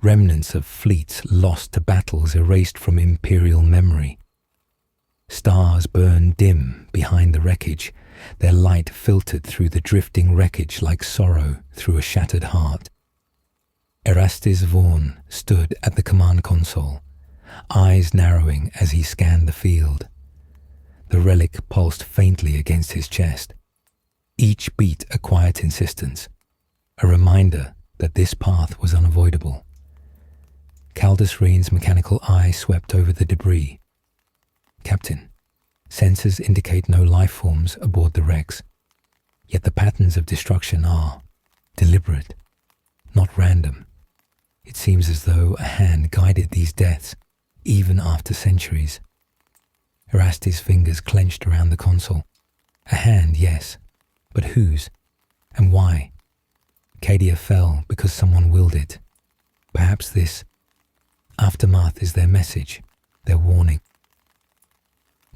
remnants of fleets lost to battles erased from Imperial memory. Stars burned dim behind the wreckage, their light filtered through the drifting wreckage like sorrow through a shattered heart. Erastes Vaughn stood at the command console, eyes narrowing as he scanned the field. The relic pulsed faintly against his chest, each beat a quiet insistence, a reminder that this path was unavoidable. Caldus Reen's mechanical eye swept over the debris. "Captain, sensors indicate no life forms aboard the wrecks, yet the patterns of destruction are deliberate, not random. It seems as though a hand guided these deaths, even after centuries." Erastes' fingers clenched around the console. A hand, yes, but whose? And why? Cadia fell because someone willed it, Perhaps this aftermath is their message, their warning.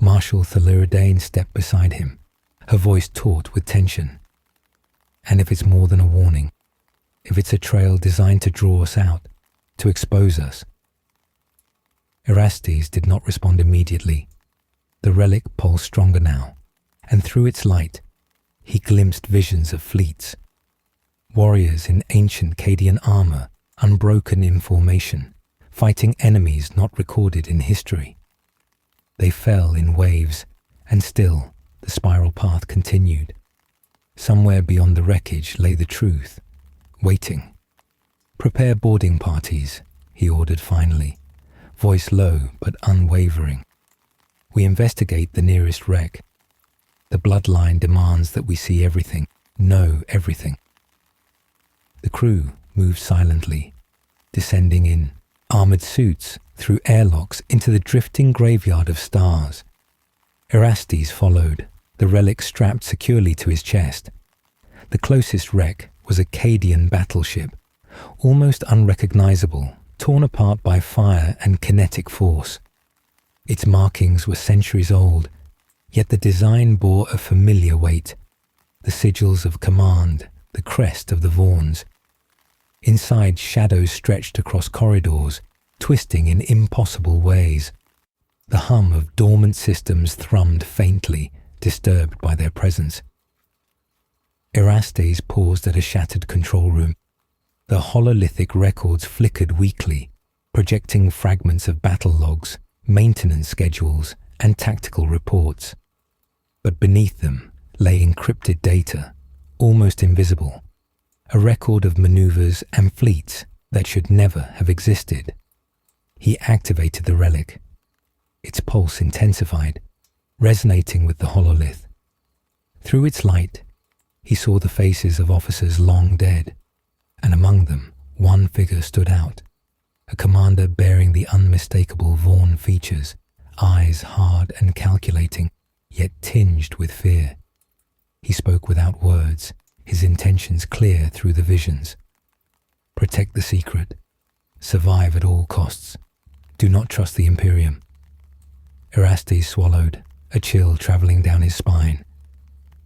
Marshal Thaliridane stepped beside him, her voice taut with tension. And if it's more than a warning, if it's a trail designed to draw us out, to expose us. Erastes did not respond immediately. The relic pulsed stronger now, and through its light, he glimpsed visions of fleets. Warriors in ancient Cadian armor, unbroken in formation, fighting enemies not recorded in history. They fell in waves, and still the spiral path continued. Somewhere beyond the wreckage lay the truth, waiting. "Prepare boarding parties," he ordered finally, voice low but unwavering. "We investigate the nearest wreck. The bloodline demands that we see everything, know everything." The crew moved silently, descending in armored suits through airlocks into the drifting graveyard of stars. Erastes followed, the relic strapped securely to his chest. The closest wreck was a Cadian battleship, almost unrecognizable, torn apart by fire and kinetic force. Its markings were centuries old, yet the design bore a familiar weight, the sigils of command, the crest of the Vaughns. Inside, shadows stretched across corridors, twisting in impossible ways. The hum of dormant systems thrummed faintly, disturbed by their presence. Erastes paused at a shattered control room. The hololithic records flickered weakly, projecting fragments of battle logs, maintenance schedules, and tactical reports. But beneath them lay encrypted data, almost invisible, a record of maneuvers and fleets that should never have existed. He activated the relic. Its pulse intensified, resonating with the hololith. Through its light, he saw the faces of officers long dead, and among them one figure stood out, a commander bearing the unmistakable Vaughn features, eyes hard and calculating, yet tinged with fear. He spoke without words, his intentions clear through the visions. "Protect the secret. Survive at all costs. Do not trust the Imperium." Erastes swallowed, a chill travelling down his spine.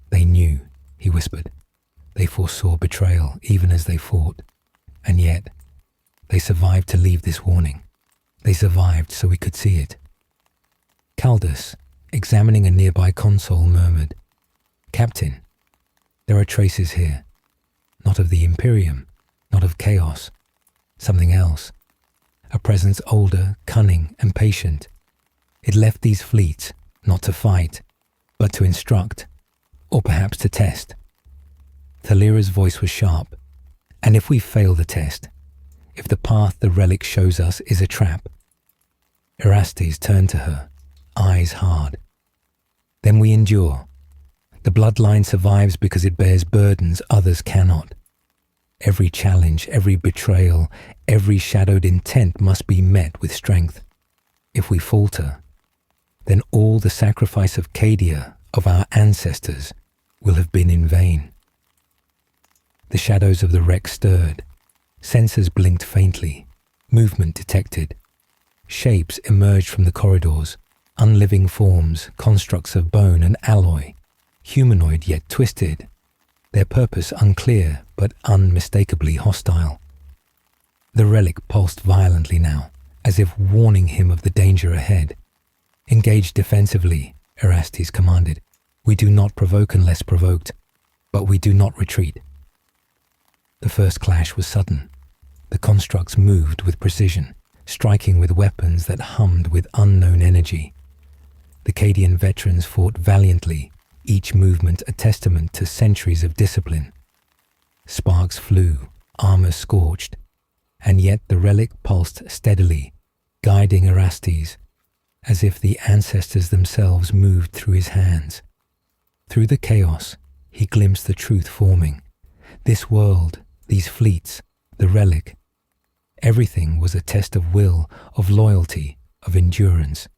"They knew," he whispered. "They foresaw betrayal even as they fought. And yet, they survived to leave this warning. They survived so we could see it." Caldus, examining a nearby console, murmured, "Captain, there are traces here. Not of the Imperium, not of chaos. Something else. A presence older, cunning, and patient. It left these fleets not to fight, but to instruct, or perhaps to test." Thalira's voice was sharp. "And if we fail the test, if the path the relic shows us is a trap?" Erastes turned to her, eyes hard. "Then we endure. The bloodline survives because it bears burdens others cannot. Every challenge, every betrayal, every shadowed intent must be met with strength. If we falter, then all the sacrifice of Cadia, of our ancestors, will have been in vain." The shadows of the wreck stirred. Sensors blinked faintly. Movement detected. Shapes emerged from the corridors, unliving forms, constructs of bone and alloy, humanoid yet twisted, their purpose unclear but unmistakably hostile. The relic pulsed violently now, as if warning him of the danger ahead. "Engage defensively," Erastes commanded. "We do not provoke unless provoked, but we do not retreat." The first clash was sudden. The constructs moved with precision, striking with weapons that hummed with unknown energy. The Cadian veterans fought valiantly, each movement a testament to centuries of discipline. Sparks flew, armor scorched, and yet the relic pulsed steadily, guiding Erastes, as if the ancestors themselves moved through his hands. Through the chaos, he glimpsed the truth forming. This world, these fleets, the relic, everything was a test of will, of loyalty, of endurance.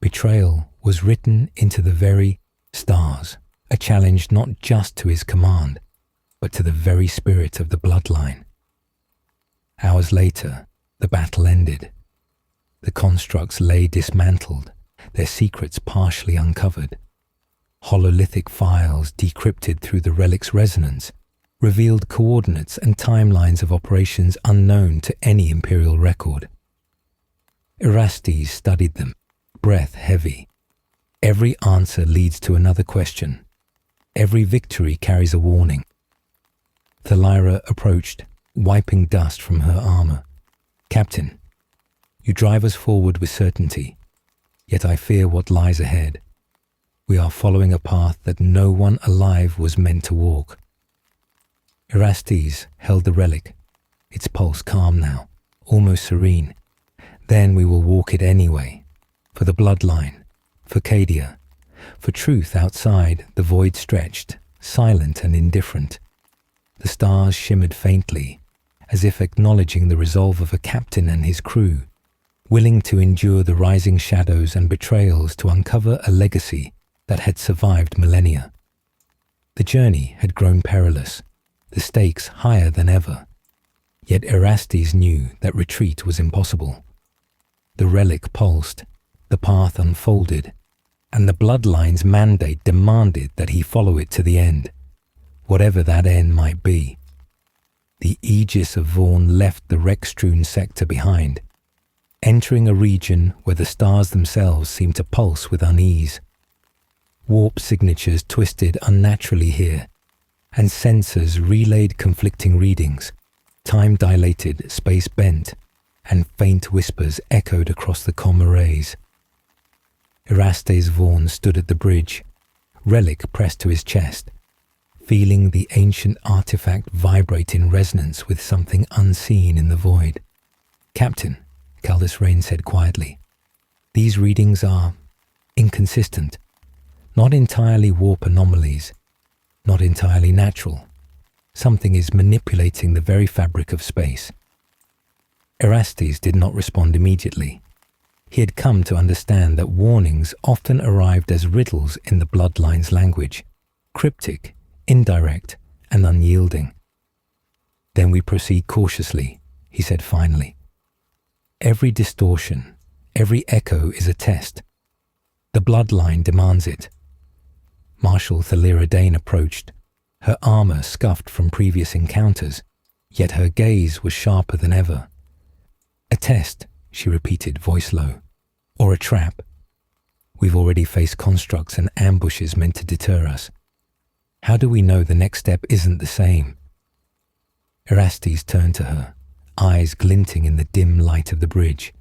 Betrayal was written into the very stars, a challenge not just to his command, but to the very spirit of the bloodline. Hours later, the battle ended. The constructs lay dismantled, their secrets partially uncovered. Hololithic files decrypted through the relic's resonance revealed coordinates and timelines of operations unknown to any Imperial record. Erastes studied them, breath heavy. Every answer leads to another question. Every victory carries a warning. Thalira approached, wiping dust from her armor. "Captain, you drive us forward with certainty, yet I fear what lies ahead. We are following a path that no one alive was meant to walk." Erastes held the relic, its pulse calm now, almost serene. "Then we will walk it anyway, for the bloodline, for Cadia, for truth outside the void stretched, silent and indifferent." The stars shimmered faintly, as if acknowledging the resolve of a captain and his crew, willing to endure the rising shadows and betrayals to uncover a legacy that had survived millennia. The journey had grown perilous, the stakes higher than ever. Yet Erastes knew that retreat was impossible. The relic pulsed, the path unfolded, and the bloodline's mandate demanded that he follow it to the end, whatever that end might be. The aegis of Vaughn left the wreck-strewn sector behind, entering a region where the stars themselves seemed to pulse with unease. Warp signatures twisted unnaturally here, and sensors relayed conflicting readings. Time dilated, space bent, and faint whispers echoed across the comm arrays. Erastes Vaughn stood at the bridge, relic pressed to his chest, feeling the ancient artifact vibrate in resonance with something unseen in the void. "Captain," Caldus Rain said quietly, "these readings are inconsistent, not entirely warp anomalies, not entirely natural. Something is manipulating the very fabric of space." Erastes did not respond immediately. He had come to understand that warnings often arrived as riddles in the bloodline's language, cryptic, indirect, and unyielding. "Then we proceed cautiously," he said finally. "Every distortion, every echo is a test. The bloodline demands it." Marshal Thalira Dane approached, her armor scuffed from previous encounters, yet her gaze was sharper than ever. "A test," she repeated, voice low. "Or a trap. We've already faced constructs and ambushes meant to deter us. How do we know the next step isn't the same?" Erastes turned to her, eyes glinting in the dim light of the bridge.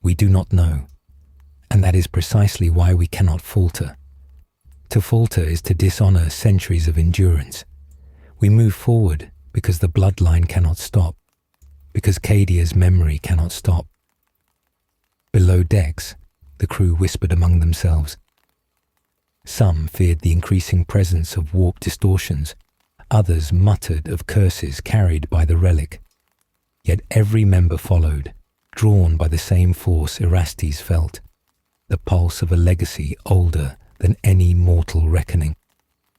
"We do not know, and that is precisely why we cannot falter. To falter is to dishonor centuries of endurance. We move forward because the bloodline cannot stop, because Cadia's memory cannot stop." Below decks, the crew whispered among themselves. Some feared the increasing presence of warp distortions, others muttered of curses carried by the relic. Yet every member followed, drawn by the same force Erastes felt, the pulse of a legacy older than any mortal reckoning.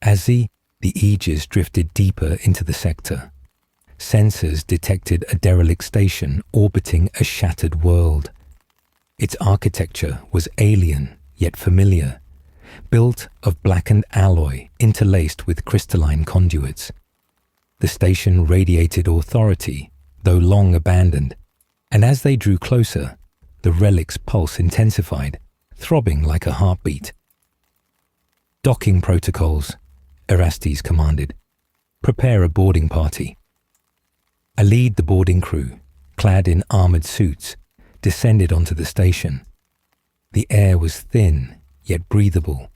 As the aegis drifted deeper into the sector, sensors detected a derelict station orbiting a shattered world. Its architecture was alien yet familiar, built of blackened alloy interlaced with crystalline conduits. The station radiated authority, though long abandoned, and as they drew closer, the relic's pulse intensified, throbbing like a heartbeat. "Docking protocols," Erastes commanded. "Prepare a boarding party." A lead the boarding crew, clad in armored suits, descended onto the station. The air was thin, yet breathable,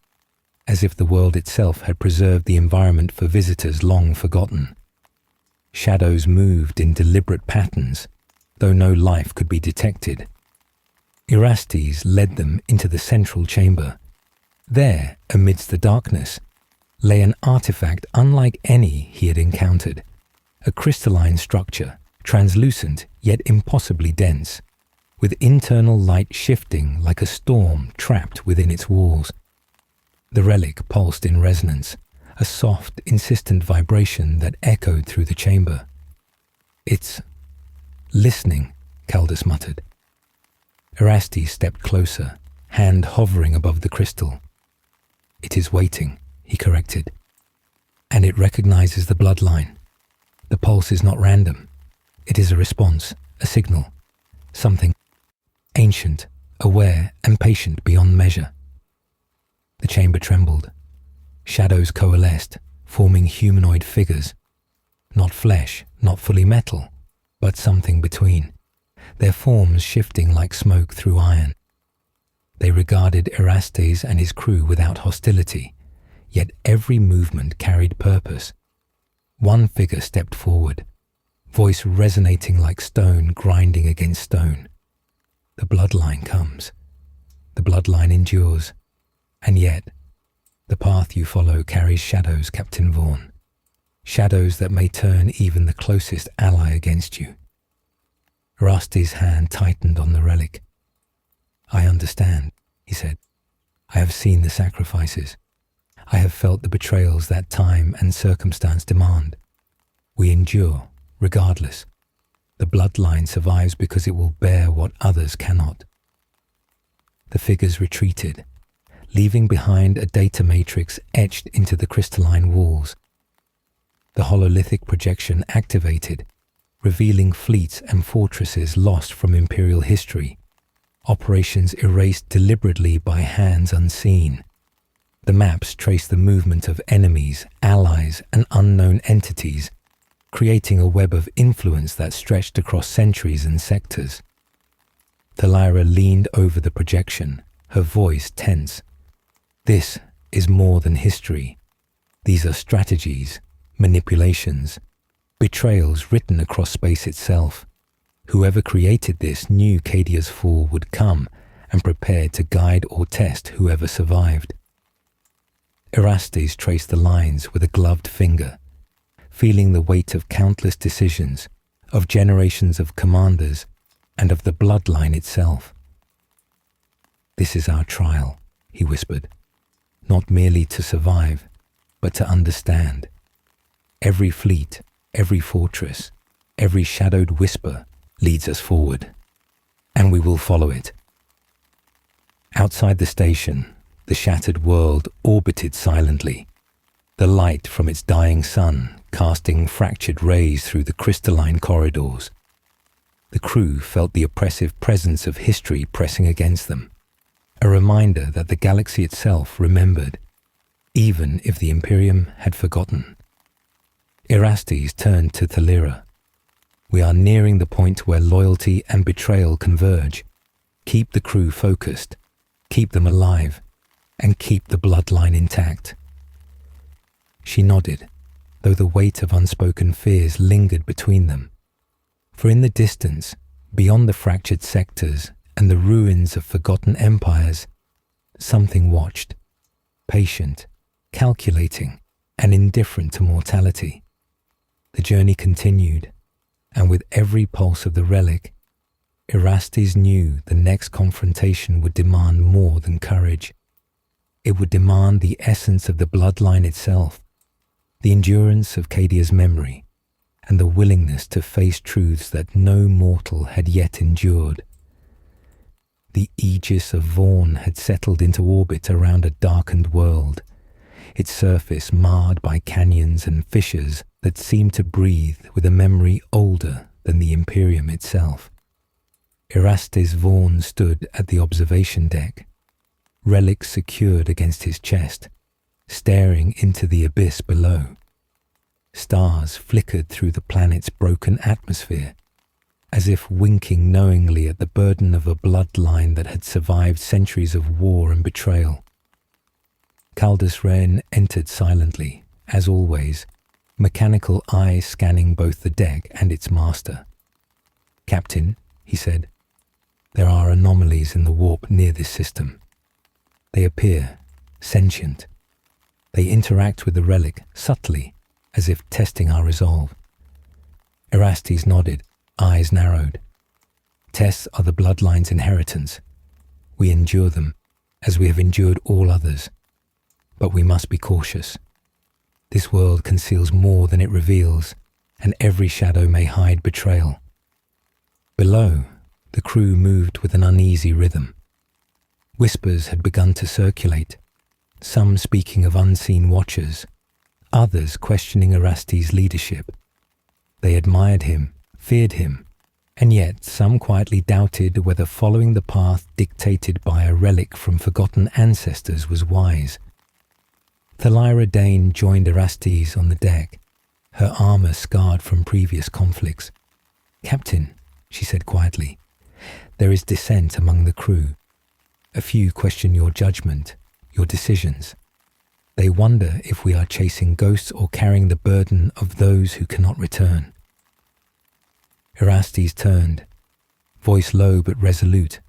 as if the world itself had preserved the environment for visitors long forgotten. Shadows moved in deliberate patterns, though no life could be detected. Erastes led them into the central chamber. There, amidst the darkness, lay an artifact unlike any he had encountered, a crystalline structure, translucent yet impossibly dense, with internal light shifting like a storm trapped within its walls. The relic pulsed in resonance, a soft, insistent vibration that echoed through the chamber. listening, Caldus muttered. Erastes stepped closer, hand hovering above the crystal. It is waiting, he corrected. And it recognizes the bloodline. The pulse is not random. It is a response, a signal, something ancient, aware, and patient beyond measure. The chamber trembled. Shadows coalesced, forming humanoid figures. Not flesh, not fully metal, but something between, their forms shifting like smoke through iron. They regarded Erastes and his crew without hostility, yet every movement carried purpose. One figure stepped forward, voice resonating like stone grinding against stone. The bloodline comes. The bloodline endures. And yet, the path you follow carries shadows, Captain Vaughn. Shadows that may turn even the closest ally against you. Erastes' hand tightened on the relic. I understand, he said. I have seen the sacrifices. I have felt the betrayals that time and circumstance demand. We endure, regardless. The bloodline survives because it will bear what others cannot. The figures retreated, leaving behind a data matrix etched into the crystalline walls. The hololithic projection activated, revealing fleets and fortresses lost from Imperial history, operations erased deliberately by hands unseen. The maps trace the movement of enemies, allies, and unknown entities, creating a web of influence that stretched across centuries and sectors. Thalira leaned over the projection, her voice tense. This is more than history. These are strategies, manipulations, betrayals written across space itself. Whoever created this knew Cadia's fall would come and prepared to guide or test whoever survived. Erastes traced the lines with a gloved finger, feeling the weight of countless decisions, of generations of commanders, and of the bloodline itself. This is our trial, he whispered, not merely to survive, but to understand. Every fleet, every fortress, every shadowed whisper leads us forward, and we will follow it. Outside the station, the shattered world orbited silently, the light from its dying sun casting fractured rays through the crystalline corridors. The crew felt the oppressive presence of history pressing against them, a reminder that the galaxy itself remembered, even if the Imperium had forgotten. Erastes turned to Thalira. We are nearing the point where loyalty and betrayal converge. Keep the crew focused, keep them alive, and keep the bloodline intact. She nodded, though the weight of unspoken fears lingered between them. For in the distance, beyond the fractured sectors and the ruins of forgotten empires, something watched, patient, calculating, and indifferent to mortality. The journey continued, and with every pulse of the relic, Erastes knew the next confrontation would demand more than courage. It would demand the essence of the bloodline itself, the endurance of Cadia's memory, and the willingness to face truths that no mortal had yet endured. The aegis of Vaughn had settled into orbit around a darkened world, its surface marred by canyons and fissures that seemed to breathe with a memory older than the Imperium itself. Erastes Vaughn stood at the observation deck, relics secured against his chest, staring into the abyss below. Stars flickered through the planet's broken atmosphere, as if winking knowingly at the burden of a bloodline that had survived centuries of war and betrayal. Caldus Wren entered silently, as always, mechanical eyes scanning both the deck and its master. "Captain," he said, "there are anomalies in the warp near this system. They appear sentient. They interact with the relic subtly, as if testing our resolve." Erastes nodded, eyes narrowed. "Tests are the bloodline's inheritance. We endure them, as we have endured all others. But we must be cautious. This world conceals more than it reveals, and every shadow may hide betrayal. Below, the crew moved with an uneasy rhythm. Whispers had begun to circulate, some speaking of unseen watchers, others questioning Eraste's leadership. They admired him, feared him, and yet some quietly doubted whether following the path dictated by a relic from forgotten ancestors was wise. Thalira Dane joined Erastes on the deck, her armor scarred from previous conflicts. "Captain," she said quietly, "there is dissent among the crew. A few question your judgment, your decisions. They wonder if we are chasing ghosts or carrying the burden of those who cannot return." Erastes turned, voice low but resolute.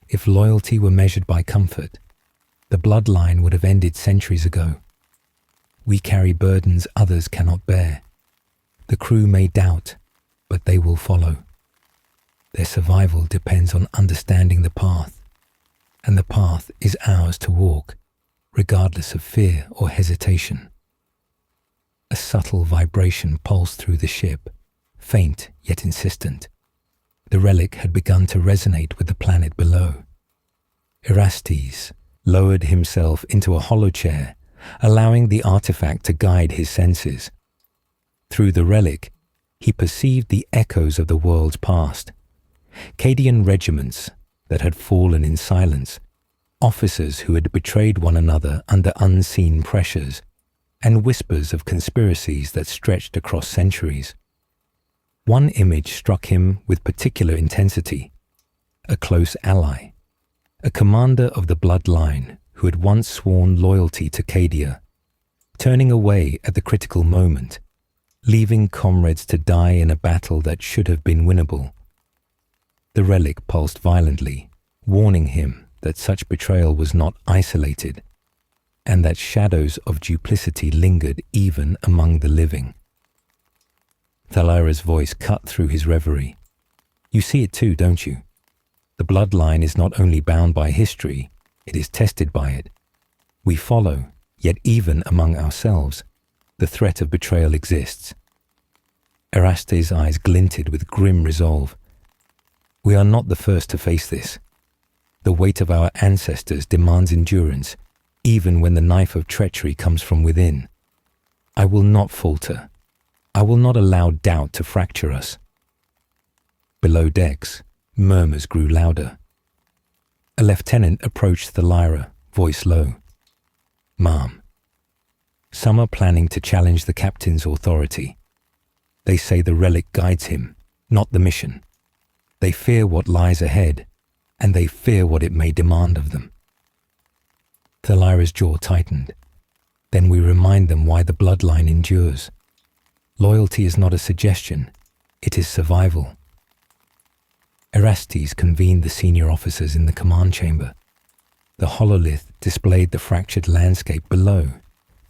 If loyalty were measured by comfort, the bloodline would have ended centuries ago. We carry burdens others cannot bear. The crew may doubt, but they will follow. Their survival depends on understanding the path, and the path is ours to walk, regardless of fear or hesitation. A subtle vibration pulsed through the ship, faint yet insistent. The relic had begun to resonate with the planet below. Erastes lowered himself into a hollow chair, allowing the artifact to guide his senses. Through the relic, he perceived the echoes of the world's past. Cadian regiments that had fallen in silence, officers who had betrayed one another under unseen pressures, and whispers of conspiracies that stretched across centuries. One image struck him with particular intensity: a close ally, a commander of the bloodline who had once sworn loyalty to Cadia, turning away at the critical moment, leaving comrades to die in a battle that should have been winnable. The relic pulsed violently, warning him that such betrayal was not isolated, and that shadows of duplicity lingered even among the living. Thalira's voice cut through his reverie. "You see it too, don't you? The bloodline is not only bound by history, it is tested by it. We follow, yet even among ourselves, the threat of betrayal exists." Erastes' eyes glinted with grim resolve. "We are not the first to face this. The weight of our ancestors demands endurance, even when the knife of treachery comes from within. I will not falter. I will not allow doubt to fracture us." Below decks, murmurs grew louder. A lieutenant approached Thalira, voice low. "Ma'am, some are planning to challenge the captain's authority. They say the relic guides him, not the mission. They fear what lies ahead, and they fear what it may demand of them." Thalira's jaw tightened. "Then we remind them why the bloodline endures. Loyalty is not a suggestion, it is survival." Erastes convened the senior officers in the command chamber. The hololith displayed the fractured landscape below,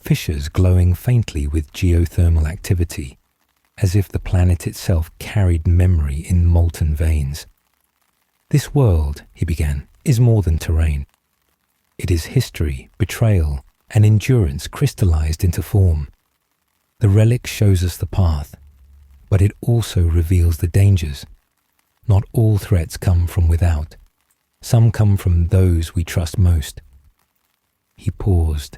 fissures glowing faintly with geothermal activity, as if the planet itself carried memory in molten veins. "This world," he began, "is more than terrain. It is history, betrayal, and endurance crystallized into form. The relic shows us the path, but it also reveals the dangers. Not all threats come from without. Some come from those we trust most." He paused,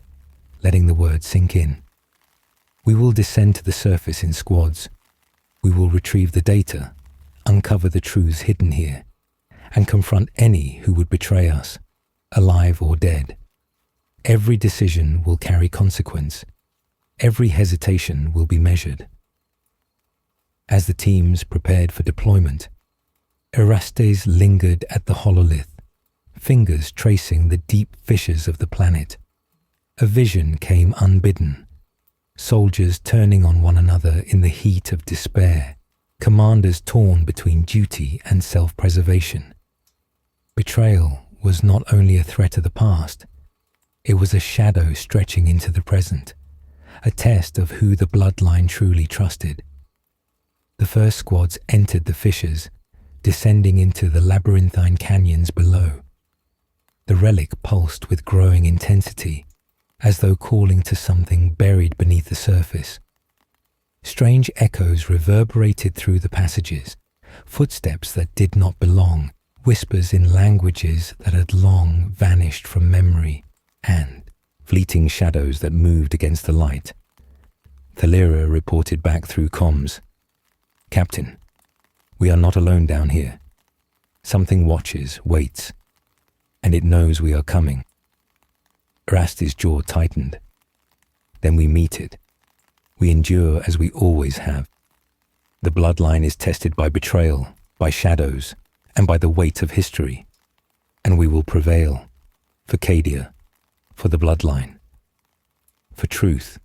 letting the words sink in. "We will descend to the surface in squads. We will retrieve the data, uncover the truths hidden here, and confront any who would betray us, alive or dead. Every decision will carry consequence. Every hesitation will be measured." As the teams prepared for deployment, Erastes lingered at the hololith, fingers tracing the deep fissures of the planet. A vision came unbidden. Soldiers turning on one another in the heat of despair, commanders torn between duty and self-preservation. Betrayal was not only a threat of the past, it was a shadow stretching into the present, a test of who the bloodline truly trusted. The first squads entered the fissures, descending into the labyrinthine canyons below. The relic pulsed with growing intensity, as though calling to something buried beneath the surface. Strange echoes reverberated through the passages, footsteps that did not belong, whispers in languages that had long vanished from memory, and fleeting shadows that moved against the light. Thalira reported back through comms. "Captain, we are not alone down here. Something watches, waits, and it knows we are coming." Erasti's jaw tightened. "Then we meet it. We endure as we always have. The bloodline is tested by betrayal, by shadows, and by the weight of history. And we will prevail. For Cadia, for the bloodline, for truth."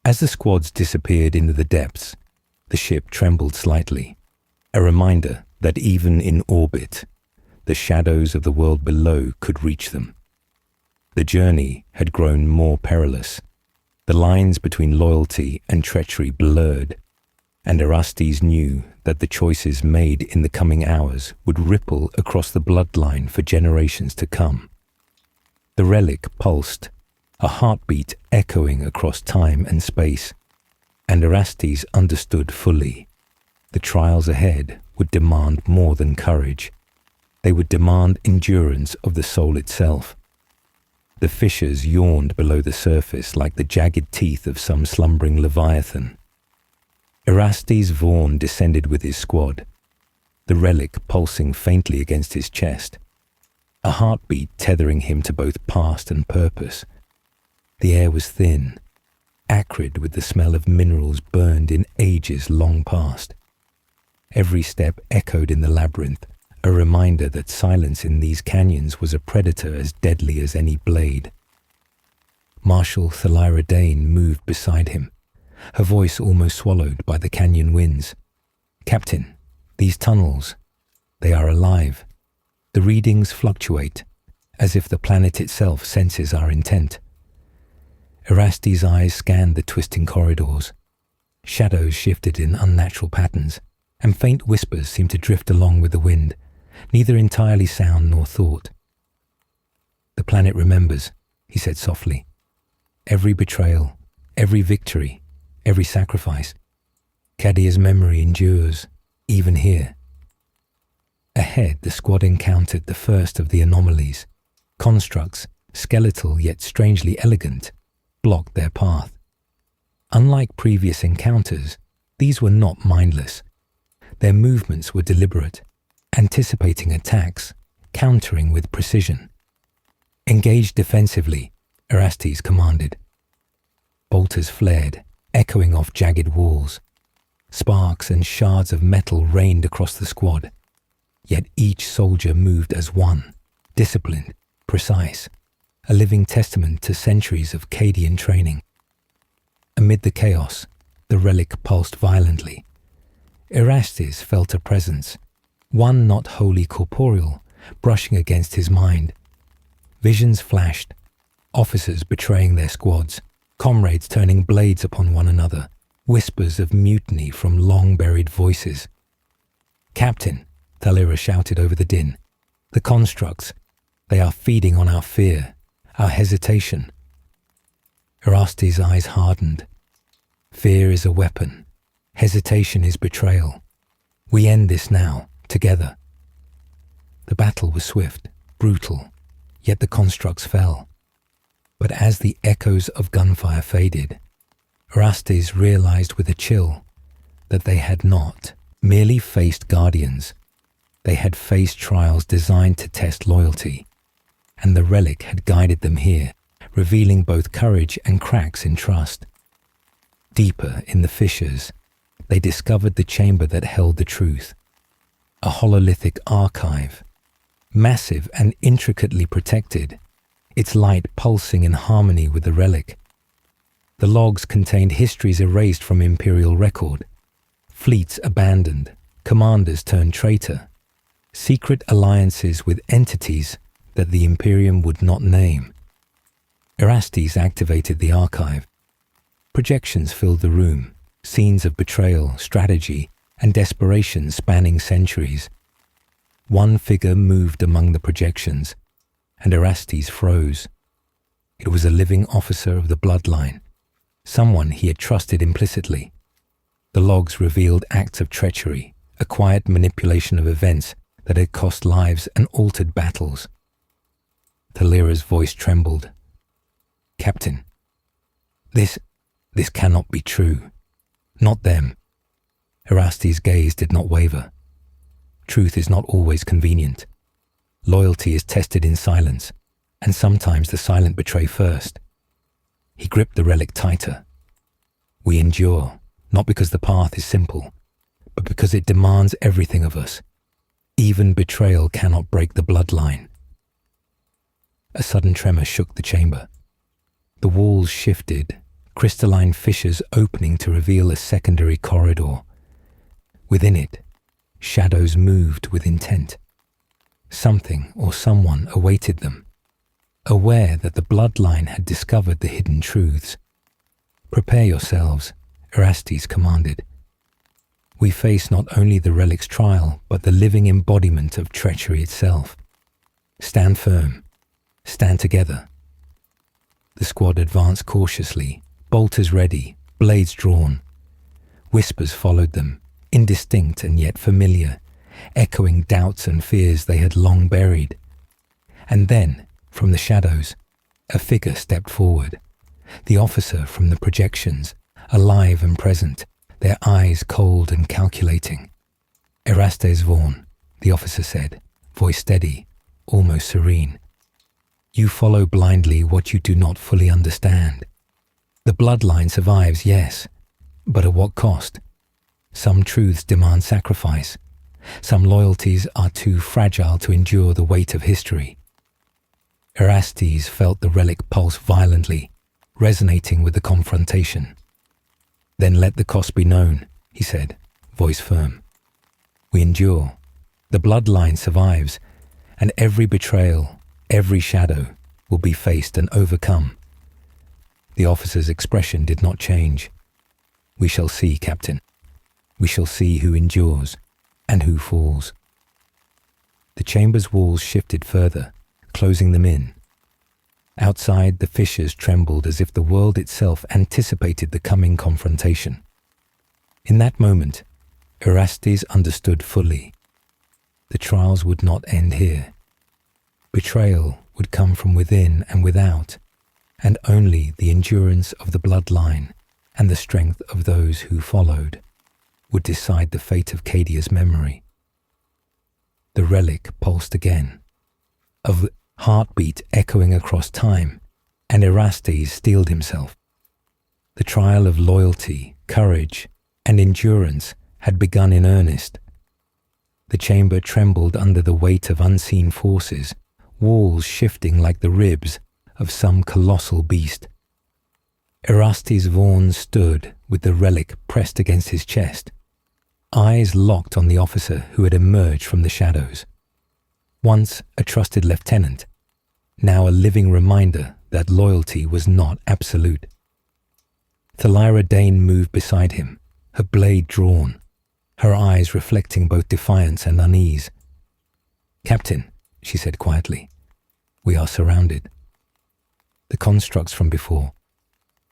As the squads disappeared into the depths, the ship trembled slightly, a reminder that even in orbit, the shadows of the world below could reach them. The journey had grown more perilous. The lines between loyalty and treachery blurred, and Erastes knew that the choices made in the coming hours would ripple across the bloodline for generations to come. The relic pulsed, a heartbeat echoing across time and space, and Erastes understood fully. The trials ahead would demand more than courage. They would demand endurance of the soul itself. The fissures yawned below the surface like the jagged teeth of some slumbering leviathan. Erastes Vaughn descended with his squad, the relic pulsing faintly against his chest, a heartbeat tethering him to both past and purpose. The air was thin, acrid with the smell of minerals burned in ages long past. Every step echoed in the labyrinth, a reminder that silence in these canyons was a predator as deadly as any blade. Marshal Thalira Dane moved beside him, her voice almost swallowed by the canyon winds. "Captain, these tunnels, they are alive. The readings fluctuate, as if the planet itself senses our intent." Erastes' eyes scanned the twisting corridors. Shadows shifted in unnatural patterns, and faint whispers seemed to drift along with the wind, neither entirely sound nor thought. "The planet remembers," he said softly. "Every betrayal, every victory, every sacrifice. Cadia's memory endures, even here." Ahead, the squad encountered the first of the anomalies. Constructs, skeletal yet strangely elegant, blocked their path. Unlike previous encounters, these were not mindless. Their movements were deliberate, anticipating attacks, countering with precision. "Engage defensively," Erastes commanded. Bolters flared, echoing off jagged walls. Sparks and shards of metal rained across the squad. Yet each soldier moved as one, disciplined, precise, a living testament to centuries of Cadian training. Amid the chaos, the relic pulsed violently. Erastes felt a presence, one not wholly corporeal, brushing against his mind. Visions flashed, officers betraying their squads, comrades turning blades upon one another, whispers of mutiny from long-buried voices. "Captain," Thalira shouted over the din, "the constructs, they are feeding on our fear, our hesitation." Erastes' eyes hardened. Fear is a weapon. Hesitation is betrayal. We end this now, together. The battle was swift, brutal, yet the constructs fell. But as the echoes of gunfire faded, Erastes realized with a chill that they had not merely faced guardians. They had faced trials designed to test loyalty, and the relic had guided them here, revealing both courage and cracks in trust. Deeper in the fissures, they discovered the chamber that held the truth, a hololithic archive, massive and intricately protected, its light pulsing in harmony with the relic. The logs contained histories erased from Imperial record, fleets abandoned, commanders turned traitor, secret alliances with entities that the Imperium would not name. Erastes activated the archive. Projections filled the room, scenes of betrayal, strategy, and desperation spanning centuries. One figure moved among the projections, and Erastes froze. It was a living officer of the bloodline, someone he had trusted implicitly. The logs revealed acts of treachery, a quiet manipulation of events that had cost lives and altered battles. Thalira's voice trembled. Captain, this cannot be true. Not them. Eraste's gaze did not waver. Truth is not always convenient. Loyalty is tested in silence, and sometimes the silent betray first. He gripped the relic tighter. We endure, not because the path is simple, but because it demands everything of us. Even betrayal cannot break the bloodline. A sudden tremor shook the chamber. The walls shifted, crystalline fissures opening to reveal a secondary corridor. Within it, shadows moved with intent. Something or someone awaited them, aware that the bloodline had discovered the hidden truths. Prepare yourselves, Erastes commanded. We face not only the relic's trial, but the living embodiment of treachery itself. Stand firm. Stand together. The squad advanced cautiously, bolters ready, blades drawn. Whispers followed them, indistinct and yet familiar, echoing doubts and fears they had long buried. And then, from the shadows, a figure stepped forward. The officer from the projections, alive and present, their eyes cold and calculating. Erastes Vaughan, the officer said, voice steady, almost serene. You follow blindly what you do not fully understand. The bloodline survives, yes, but at what cost? Some truths demand sacrifice. Some loyalties are too fragile to endure the weight of history. Erastes felt the relic pulse violently, resonating with the confrontation. Then let the cost be known, he said, voice firm. We endure. The bloodline survives, and every betrayal, every shadow will be faced and overcome. The officer's expression did not change. We shall see, Captain. We shall see who endures and who falls. The chamber's walls shifted further, closing them in. Outside, the fissures trembled as if the world itself anticipated the coming confrontation. In that moment, Erastes understood fully. The trials would not end here. Betrayal would come from within and without, and only the endurance of the bloodline and the strength of those who followed would decide the fate of Cadia's memory. The relic pulsed again, a heartbeat echoing across time, and Erastes steeled himself. The trial of loyalty, courage, and endurance had begun in earnest. The chamber trembled under the weight of unseen forces, walls shifting like the ribs of some colossal beast. Erastes Vaughan stood with the relic pressed against his chest, eyes locked on the officer who had emerged from the shadows. Once a trusted lieutenant, now a living reminder that loyalty was not absolute. Thalira Dane moved beside him, her blade drawn, her eyes reflecting both defiance and unease. Captain, she said quietly, we are surrounded. The constructs from before,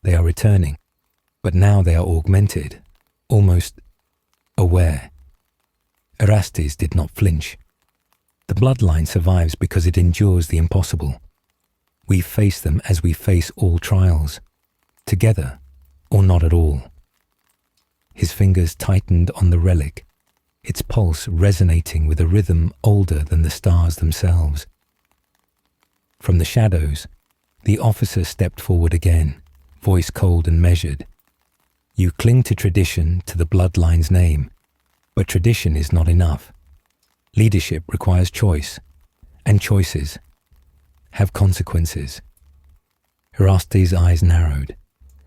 they are returning, but now they are augmented, almost aware. Erastes did not flinch. The bloodline survives because it endures the impossible. We face them as we face all trials, together or not at all. His fingers tightened on the relic, its pulse resonating with a rhythm older than the stars themselves. From the shadows, the officer stepped forward again, voice cold and measured. You cling to tradition, to the bloodline's name, but tradition is not enough. Leadership requires choice, and choices have consequences. Erastes' eyes narrowed,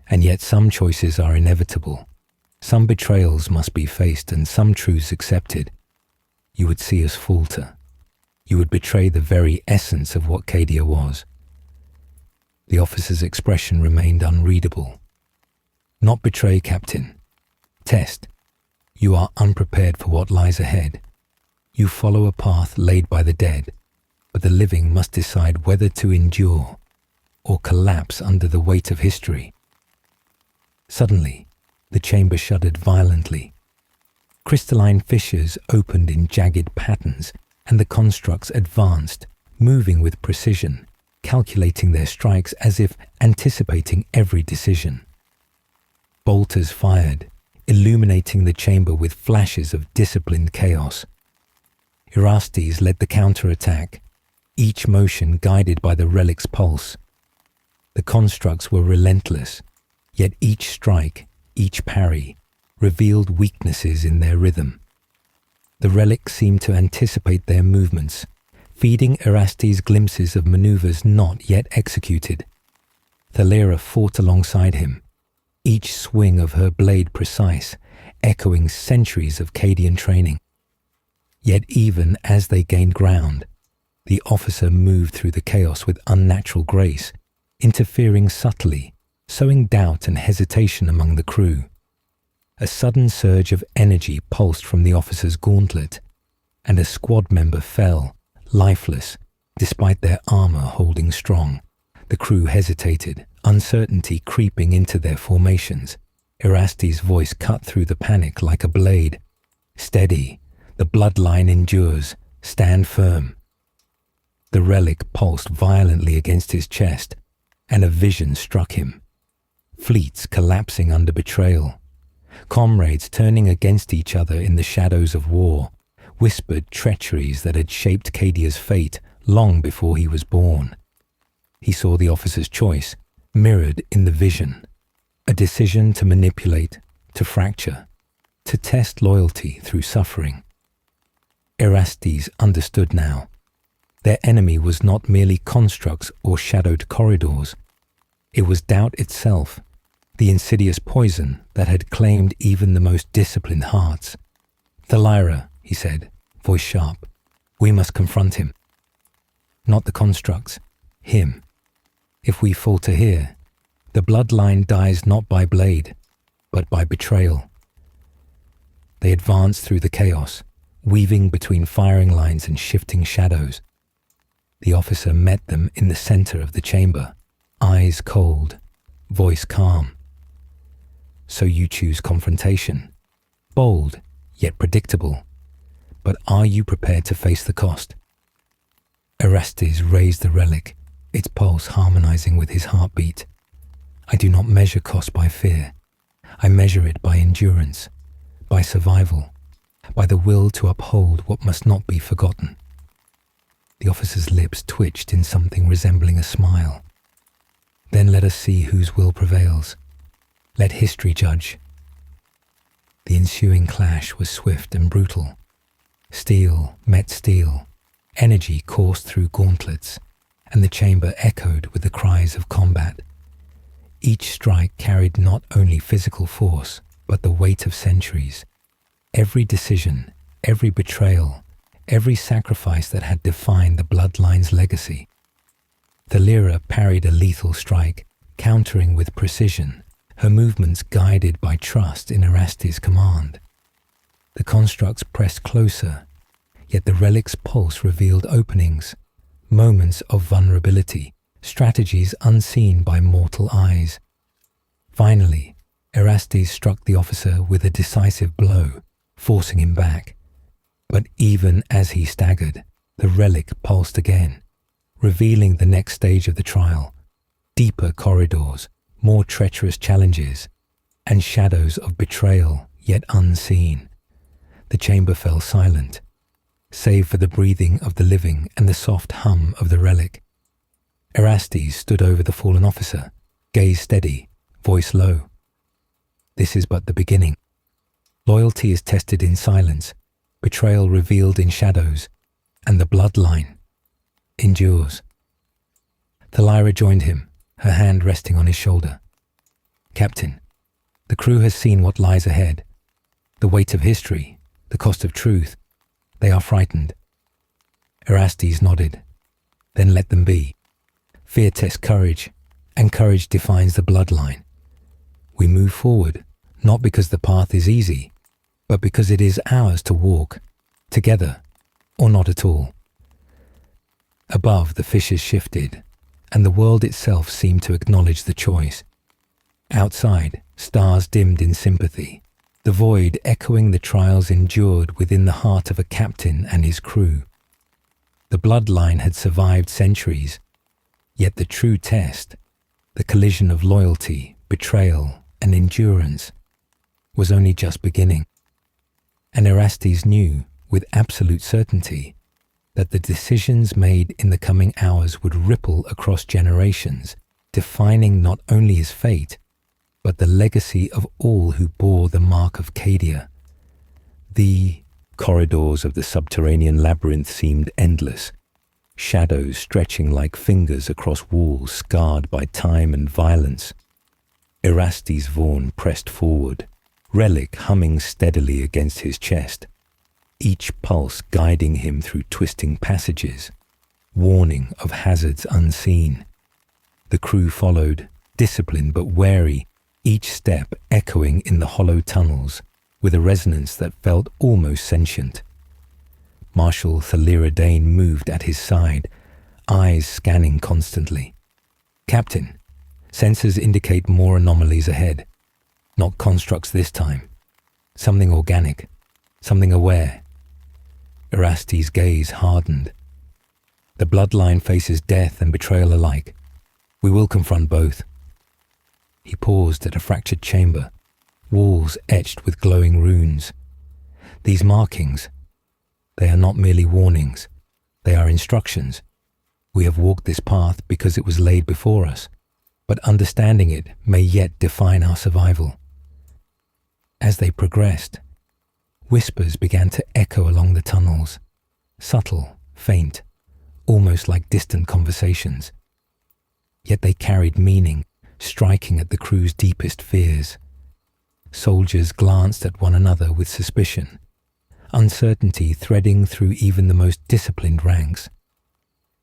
and yet some choices are inevitable. Some betrayals must be faced and some truths accepted. You would see us falter. You would betray the very essence of what Cadia was. The officer's expression remained unreadable. Not betray, Captain. Test. You are unprepared for what lies ahead. You follow a path laid by the dead, but the living must decide whether to endure or collapse under the weight of history. Suddenly, the chamber shuddered violently. Crystalline fissures opened in jagged patterns, and the constructs advanced, moving with precision, calculating their strikes as if anticipating every decision. Bolters fired, illuminating the chamber with flashes of disciplined chaos. Erastes led the counterattack, each motion guided by the relic's pulse. The constructs were relentless, yet each strike, each parry, revealed weaknesses in their rhythm. The relic seemed to anticipate their movements, feeding Erastes glimpses of maneuvers not yet executed. Thalera fought alongside him, each swing of her blade precise, echoing centuries of Cadian training. Yet even as they gained ground, the officer moved through the chaos with unnatural grace, interfering subtly, sowing doubt and hesitation among the crew. A sudden surge of energy pulsed from the officer's gauntlet, and a squad member fell, lifeless, despite their armor holding strong. The crew hesitated, uncertainty creeping into their formations. Erastes' voice cut through the panic like a blade. "Steady, the bloodline endures, stand firm." The relic pulsed violently against his chest, and a vision struck him. Fleets collapsing under betrayal. Comrades turning against each other in the shadows of war, whispered treacheries that had shaped Cadia's fate long before he was born. He saw the officer's choice, mirrored in the vision. A decision to manipulate, to fracture, to test loyalty through suffering. Erastes understood now. Their enemy was not merely constructs or shadowed corridors. It was doubt itself, the insidious poison that had claimed even the most disciplined hearts. "Thalera," he said, voice sharp, "we must confront him. Not the constructs, him. If we falter here, the bloodline dies not by blade, but by betrayal." They advanced through the chaos, weaving between firing lines and shifting shadows. The officer met them in the center of the chamber, eyes cold, voice calm. "So you choose confrontation, bold yet predictable. But are you prepared to face the cost?" Erastes raised the relic, its pulse harmonizing with his heartbeat. "I do not measure cost by fear. I measure it by endurance, by survival, by the will to uphold what must not be forgotten." The officer's lips twitched in something resembling a smile. "Then let us see whose will prevails. Let history judge." The ensuing clash was swift and brutal. Steel met steel, energy coursed through gauntlets, and the chamber echoed with the cries of combat. Each strike carried not only physical force, but the weight of centuries. Every decision, every betrayal, every sacrifice that had defined the bloodline's legacy. Thalera parried a lethal strike, countering with precision, her movements guided by trust in Erastes' command. The constructs pressed closer, yet the relic's pulse revealed openings, moments of vulnerability, strategies unseen by mortal eyes. Finally, Erastes struck the officer with a decisive blow, forcing him back. But even as he staggered, the relic pulsed again, revealing the next stage of the trial. Deeper corridors, more treacherous challenges, and shadows of betrayal yet unseen. The chamber fell silent, save for the breathing of the living and the soft hum of the relic. Erastes stood over the fallen officer, gaze steady, voice low. "This is but the beginning. Loyalty is tested in silence, betrayal revealed in shadows, and the bloodline endures." Thalera joined him, her hand resting on his shoulder. "Captain, the crew has seen what lies ahead. The weight of history, the cost of truth. They are frightened." Erastes nodded. "Then let them be. Fear tests courage, and courage defines the bloodline. We move forward, not because the path is easy, but because it is ours to walk, together, or not at all." Above, the fissures shifted, and the world itself seemed to acknowledge the choice. Outside, stars dimmed in sympathy, the void echoing the trials endured within the heart of a captain and his crew. The bloodline had survived centuries, yet the true test, the collision of loyalty, betrayal, and endurance, was only just beginning. And Erastes knew, with absolute certainty, that the decisions made in the coming hours would ripple across generations, defining not only his fate, but the legacy of all who bore the mark of Cadia. The corridors of the subterranean labyrinth seemed endless, shadows stretching like fingers across walls scarred by time and violence. Erastes Vaughan pressed forward, relic humming steadily against his chest, each pulse guiding him through twisting passages, warning of hazards unseen. The crew followed, disciplined but wary, each step echoing in the hollow tunnels with a resonance that felt almost sentient. Marshal Thalira Dane moved at his side, eyes scanning constantly. "Captain, sensors indicate more anomalies ahead. Not constructs this time. Something organic, something aware." Erastes' gaze hardened. "The bloodline faces death and betrayal alike. We will confront both." He paused at a fractured chamber, walls etched with glowing runes. These markings, they are not merely warnings, they are instructions. We have walked this path because it was laid before us, but understanding it may yet define our survival. As they progressed, whispers began to echo along the tunnels, subtle, faint, almost like distant conversations. Yet they carried meaning, striking at the crew's deepest fears. Soldiers glanced at one another with suspicion, uncertainty threading through even the most disciplined ranks.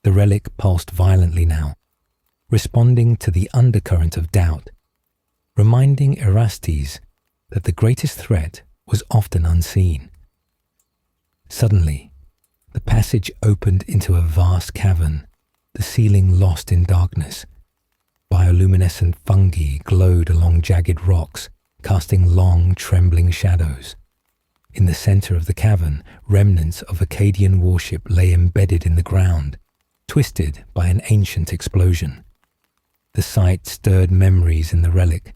The relic pulsed violently now, responding to the undercurrent of doubt, reminding Erastes that the greatest threat was often unseen. Suddenly, the passage opened into a vast cavern, the ceiling lost in darkness. Bioluminescent fungi glowed along jagged rocks, casting long, trembling shadows. In the center of the cavern, remnants of a Cadian warship lay embedded in the ground, twisted by an ancient explosion. The sight stirred memories in the relic.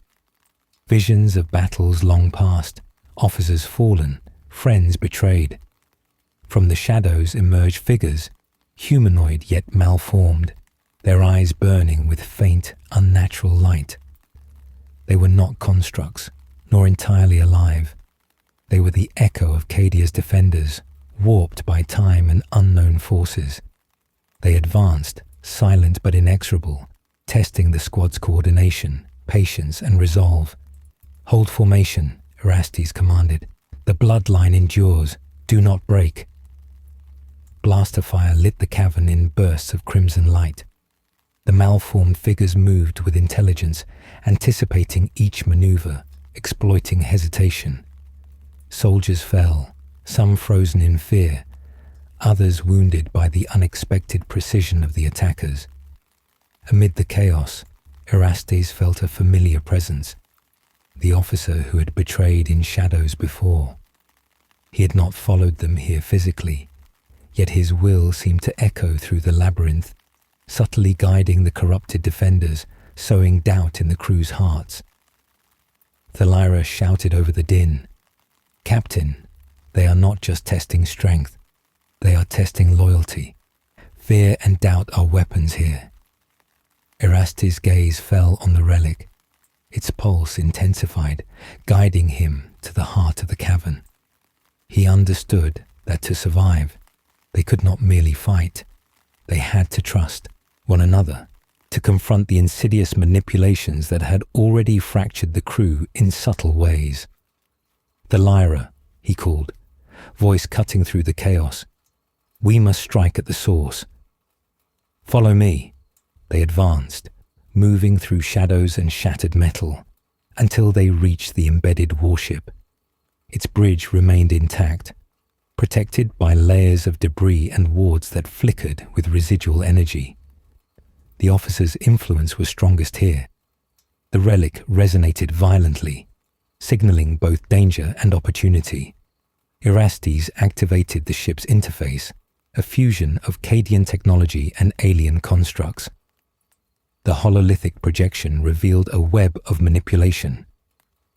Visions of battles long past, officers fallen, friends betrayed. From the shadows emerged figures, humanoid yet malformed, their eyes burning with faint, unnatural light. They were not constructs, nor entirely alive. They were the echo of Cadia's defenders, warped by time and unknown forces. They advanced, silent but inexorable, testing the squad's coordination, patience, and resolve. "Hold formation," Erastes commanded. "The bloodline endures. Do not break." Blaster fire lit the cavern in bursts of crimson light. The malformed figures moved with intelligence, anticipating each maneuver, exploiting hesitation. Soldiers fell, some frozen in fear, others wounded by the unexpected precision of the attackers. Amid the chaos, Erastes felt a familiar presence, the officer who had betrayed in shadows before. He had not followed them here physically, yet his will seemed to echo through the labyrinth, subtly guiding the corrupted defenders, sowing doubt in the crew's hearts. Thalira shouted over the din, "Captain, they are not just testing strength, they are testing loyalty. Fear and doubt are weapons here." Erastes' gaze fell on the relic. Its pulse intensified, guiding him to the heart of the cavern. He understood that to survive, they could not merely fight. They had to trust one another, to confront the insidious manipulations that had already fractured the crew in subtle ways. "Thalira," he called, voice cutting through the chaos. "We must strike at the source." "Follow me." They advanced, moving through shadows and shattered metal, until they reached the embedded warship. Its bridge remained intact, protected by layers of debris and wards that flickered with residual energy. The officer's influence was strongest here. The relic resonated violently, signaling both danger and opportunity. Erastes activated the ship's interface, a fusion of Cadian technology and alien constructs. The hololithic projection revealed a web of manipulation.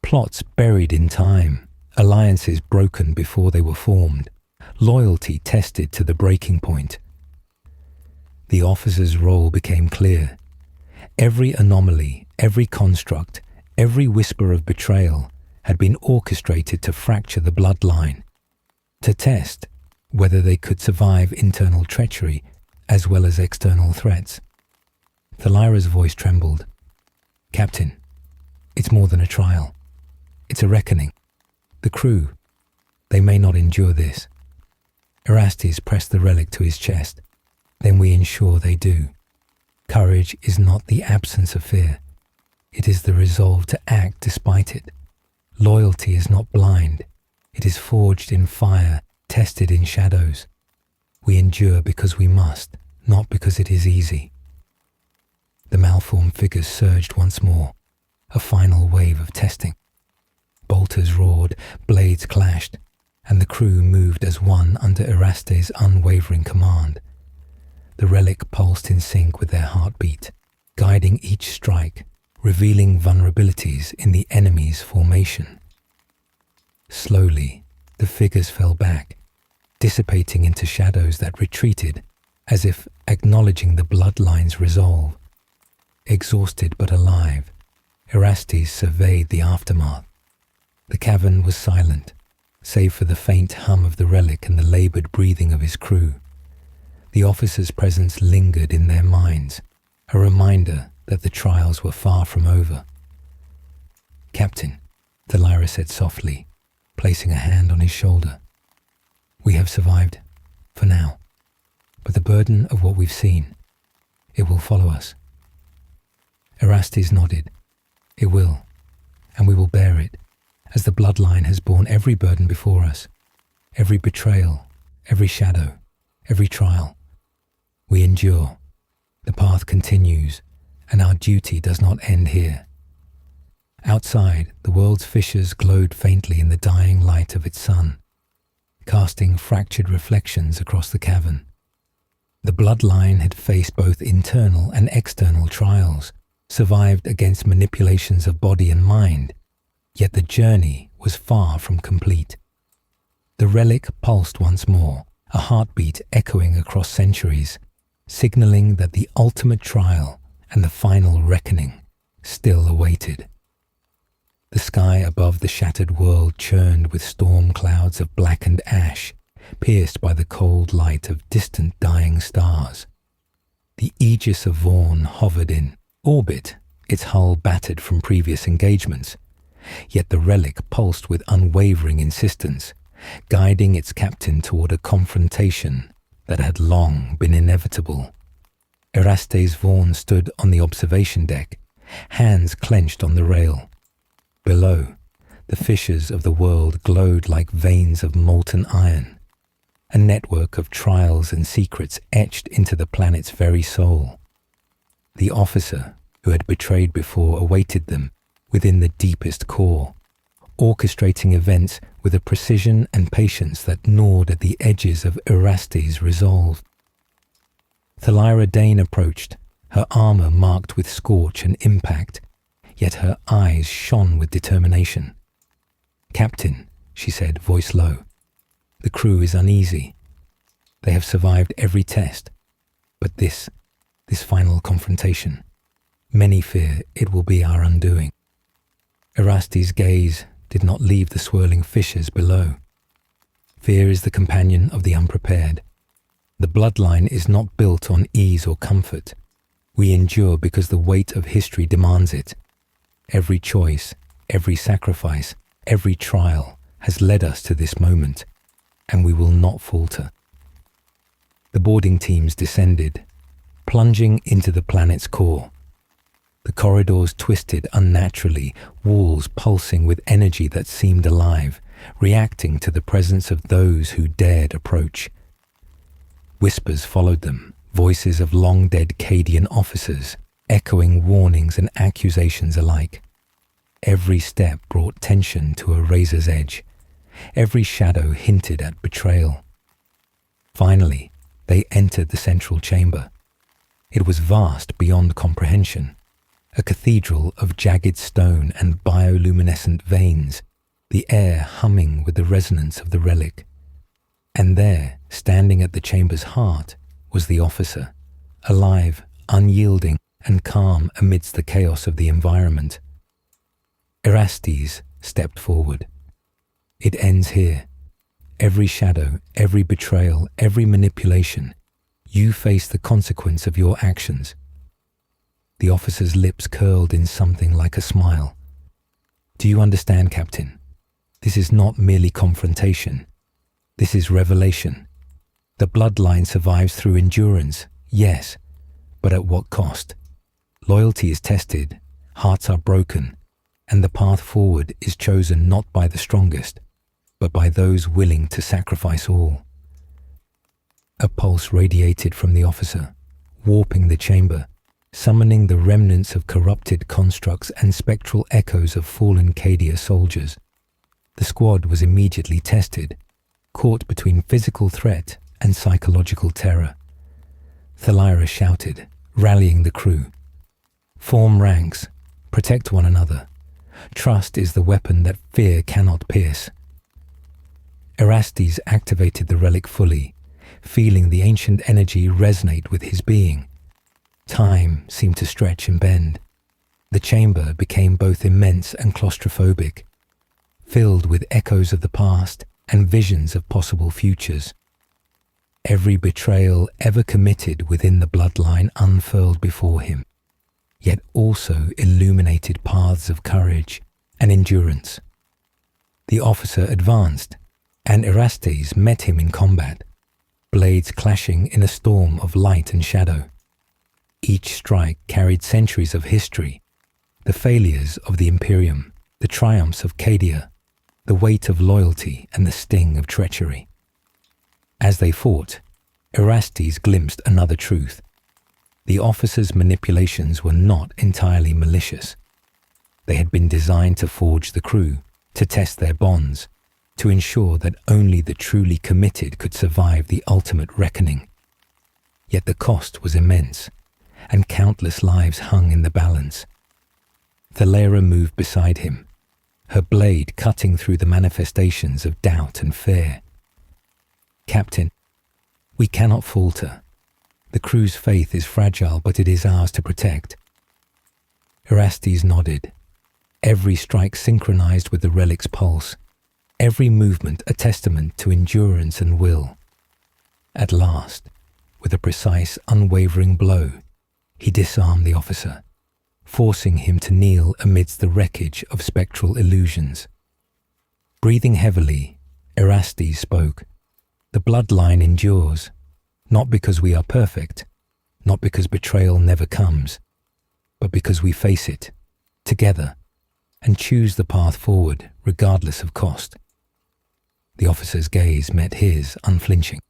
Plots buried in time, alliances broken before they were formed, loyalty tested to the breaking point. The officer's role became clear. Every anomaly, every construct, every whisper of betrayal had been orchestrated to fracture the bloodline, to test whether they could survive internal treachery as well as external threats. Thalira's voice trembled. "Captain, it's more than a trial. It's a reckoning. The crew, they may not endure this." Erastes pressed the relic to his chest. "Then we ensure they do. Courage is not the absence of fear. It is the resolve to act despite it. Loyalty is not blind. It is forged in fire, tested in shadows. We endure because we must, not because it is easy." The malformed figures surged once more, a final wave of testing. Bolters roared, blades clashed, and the crew moved as one under Erastes' unwavering command. The relic pulsed in sync with their heartbeat, guiding each strike, revealing vulnerabilities in the enemy's formation. Slowly, the figures fell back, dissipating into shadows that retreated, as if acknowledging the bloodline's resolve. Exhausted but alive, Erastes surveyed the aftermath. The cavern was silent, save for the faint hum of the relic and the labored breathing of his crew. The officer's presence lingered in their minds, a reminder that the trials were far from over. "Captain," Thalira said softly, placing a hand on his shoulder. "We have survived, for now, but the burden of what we've seen, it will follow us." Erastes nodded. "It will, and we will bear it, as the bloodline has borne every burden before us, every betrayal, every shadow, every trial. We endure. The path continues, and our duty does not end here." Outside, the world's fissures glowed faintly in the dying light of its sun, casting fractured reflections across the cavern. The bloodline had faced both internal and external trials, survived against manipulations of body and mind, yet the journey was far from complete. The relic pulsed once more, a heartbeat echoing across centuries, signaling that the ultimate trial and the final reckoning still awaited. The sky above the shattered world churned with storm clouds of blackened ash, pierced by the cold light of distant dying stars. The Aegis of Vaughn hovered in orbit, its hull battered from previous engagements, yet the relic pulsed with unwavering insistence, guiding its captain toward a confrontation that had long been inevitable. Erastes Vaughn stood on the observation deck, hands clenched on the rail. Below, the fissures of the world glowed like veins of molten iron, a network of trials and secrets etched into the planet's very soul. The officer who had betrayed before awaited them within the deepest core, orchestrating events with a precision and patience that gnawed at the edges of Erastes' resolve. Thalira Dane approached, her armor marked with scorch and impact, yet her eyes shone with determination. "Captain," she said, voice low, "the crew is uneasy. They have survived every test, but this final confrontation, many fear it will be our undoing." Erastes' gaze did not leave the swirling fissures below. Fear is the companion of the unprepared. The bloodline is not built on ease or comfort. We endure because the weight of history demands it. Every choice, every sacrifice, every trial has led us to this moment, and we will not falter. The boarding teams descended, plunging into the planet's core. The corridors twisted unnaturally, walls pulsing with energy that seemed alive, reacting to the presence of those who dared approach. Whispers followed them, voices of long-dead Cadian officers, echoing warnings and accusations alike. Every step brought tension to a razor's edge. Every shadow hinted at betrayal. Finally, they entered the central chamber. It was vast beyond comprehension, a cathedral of jagged stone and bioluminescent veins, the air humming with the resonance of the relic. And there, standing at the chamber's heart, was the officer, alive, unyielding, and calm amidst the chaos of the environment. Erastes stepped forward. It ends here. Every shadow, every betrayal, every manipulation, you face the consequence of your actions. The officer's lips curled in something like a smile. Do you understand, Captain? This is not merely confrontation. This is revelation. The bloodline survives through endurance, yes, but at what cost? Loyalty is tested, hearts are broken, and the path forward is chosen not by the strongest, but by those willing to sacrifice all. A pulse radiated from the officer, warping the chamber, summoning the remnants of corrupted constructs and spectral echoes of fallen Cadia soldiers. The squad was immediately tested, caught between physical threat and psychological terror. Thalira shouted, rallying the crew. Form ranks, protect one another. Trust is the weapon that fear cannot pierce. Erastes activated the relic fully, feeling the ancient energy resonate with his being. Time seemed to stretch and bend. The chamber became both immense and claustrophobic, filled with echoes of the past and visions of possible futures. Every betrayal ever committed within the bloodline unfurled before him, yet also illuminated paths of courage and endurance. The officer advanced, and Erastes met him in combat, blades clashing in a storm of light and shadow. Each strike carried centuries of history, the failures of the Imperium, the triumphs of Cadia, the weight of loyalty and the sting of treachery. As they fought, Erastes glimpsed another truth. The officer's manipulations were not entirely malicious. They had been designed to forge the crew, to test their bonds, to ensure that only the truly committed could survive the ultimate reckoning. Yet the cost was immense, and countless lives hung in the balance. Thalira moved beside him, her blade cutting through the manifestations of doubt and fear. Captain, we cannot falter. The crew's faith is fragile, but it is ours to protect. Erastes nodded, every strike synchronized with the relic's pulse, every movement a testament to endurance and will. At last, with a precise, unwavering blow, he disarmed the officer, forcing him to kneel amidst the wreckage of spectral illusions. Breathing heavily, Erastes spoke. The bloodline endures, not because we are perfect, not because betrayal never comes, but because we face it, together, and choose the path forward regardless of cost. The officer's gaze met his, unflinching.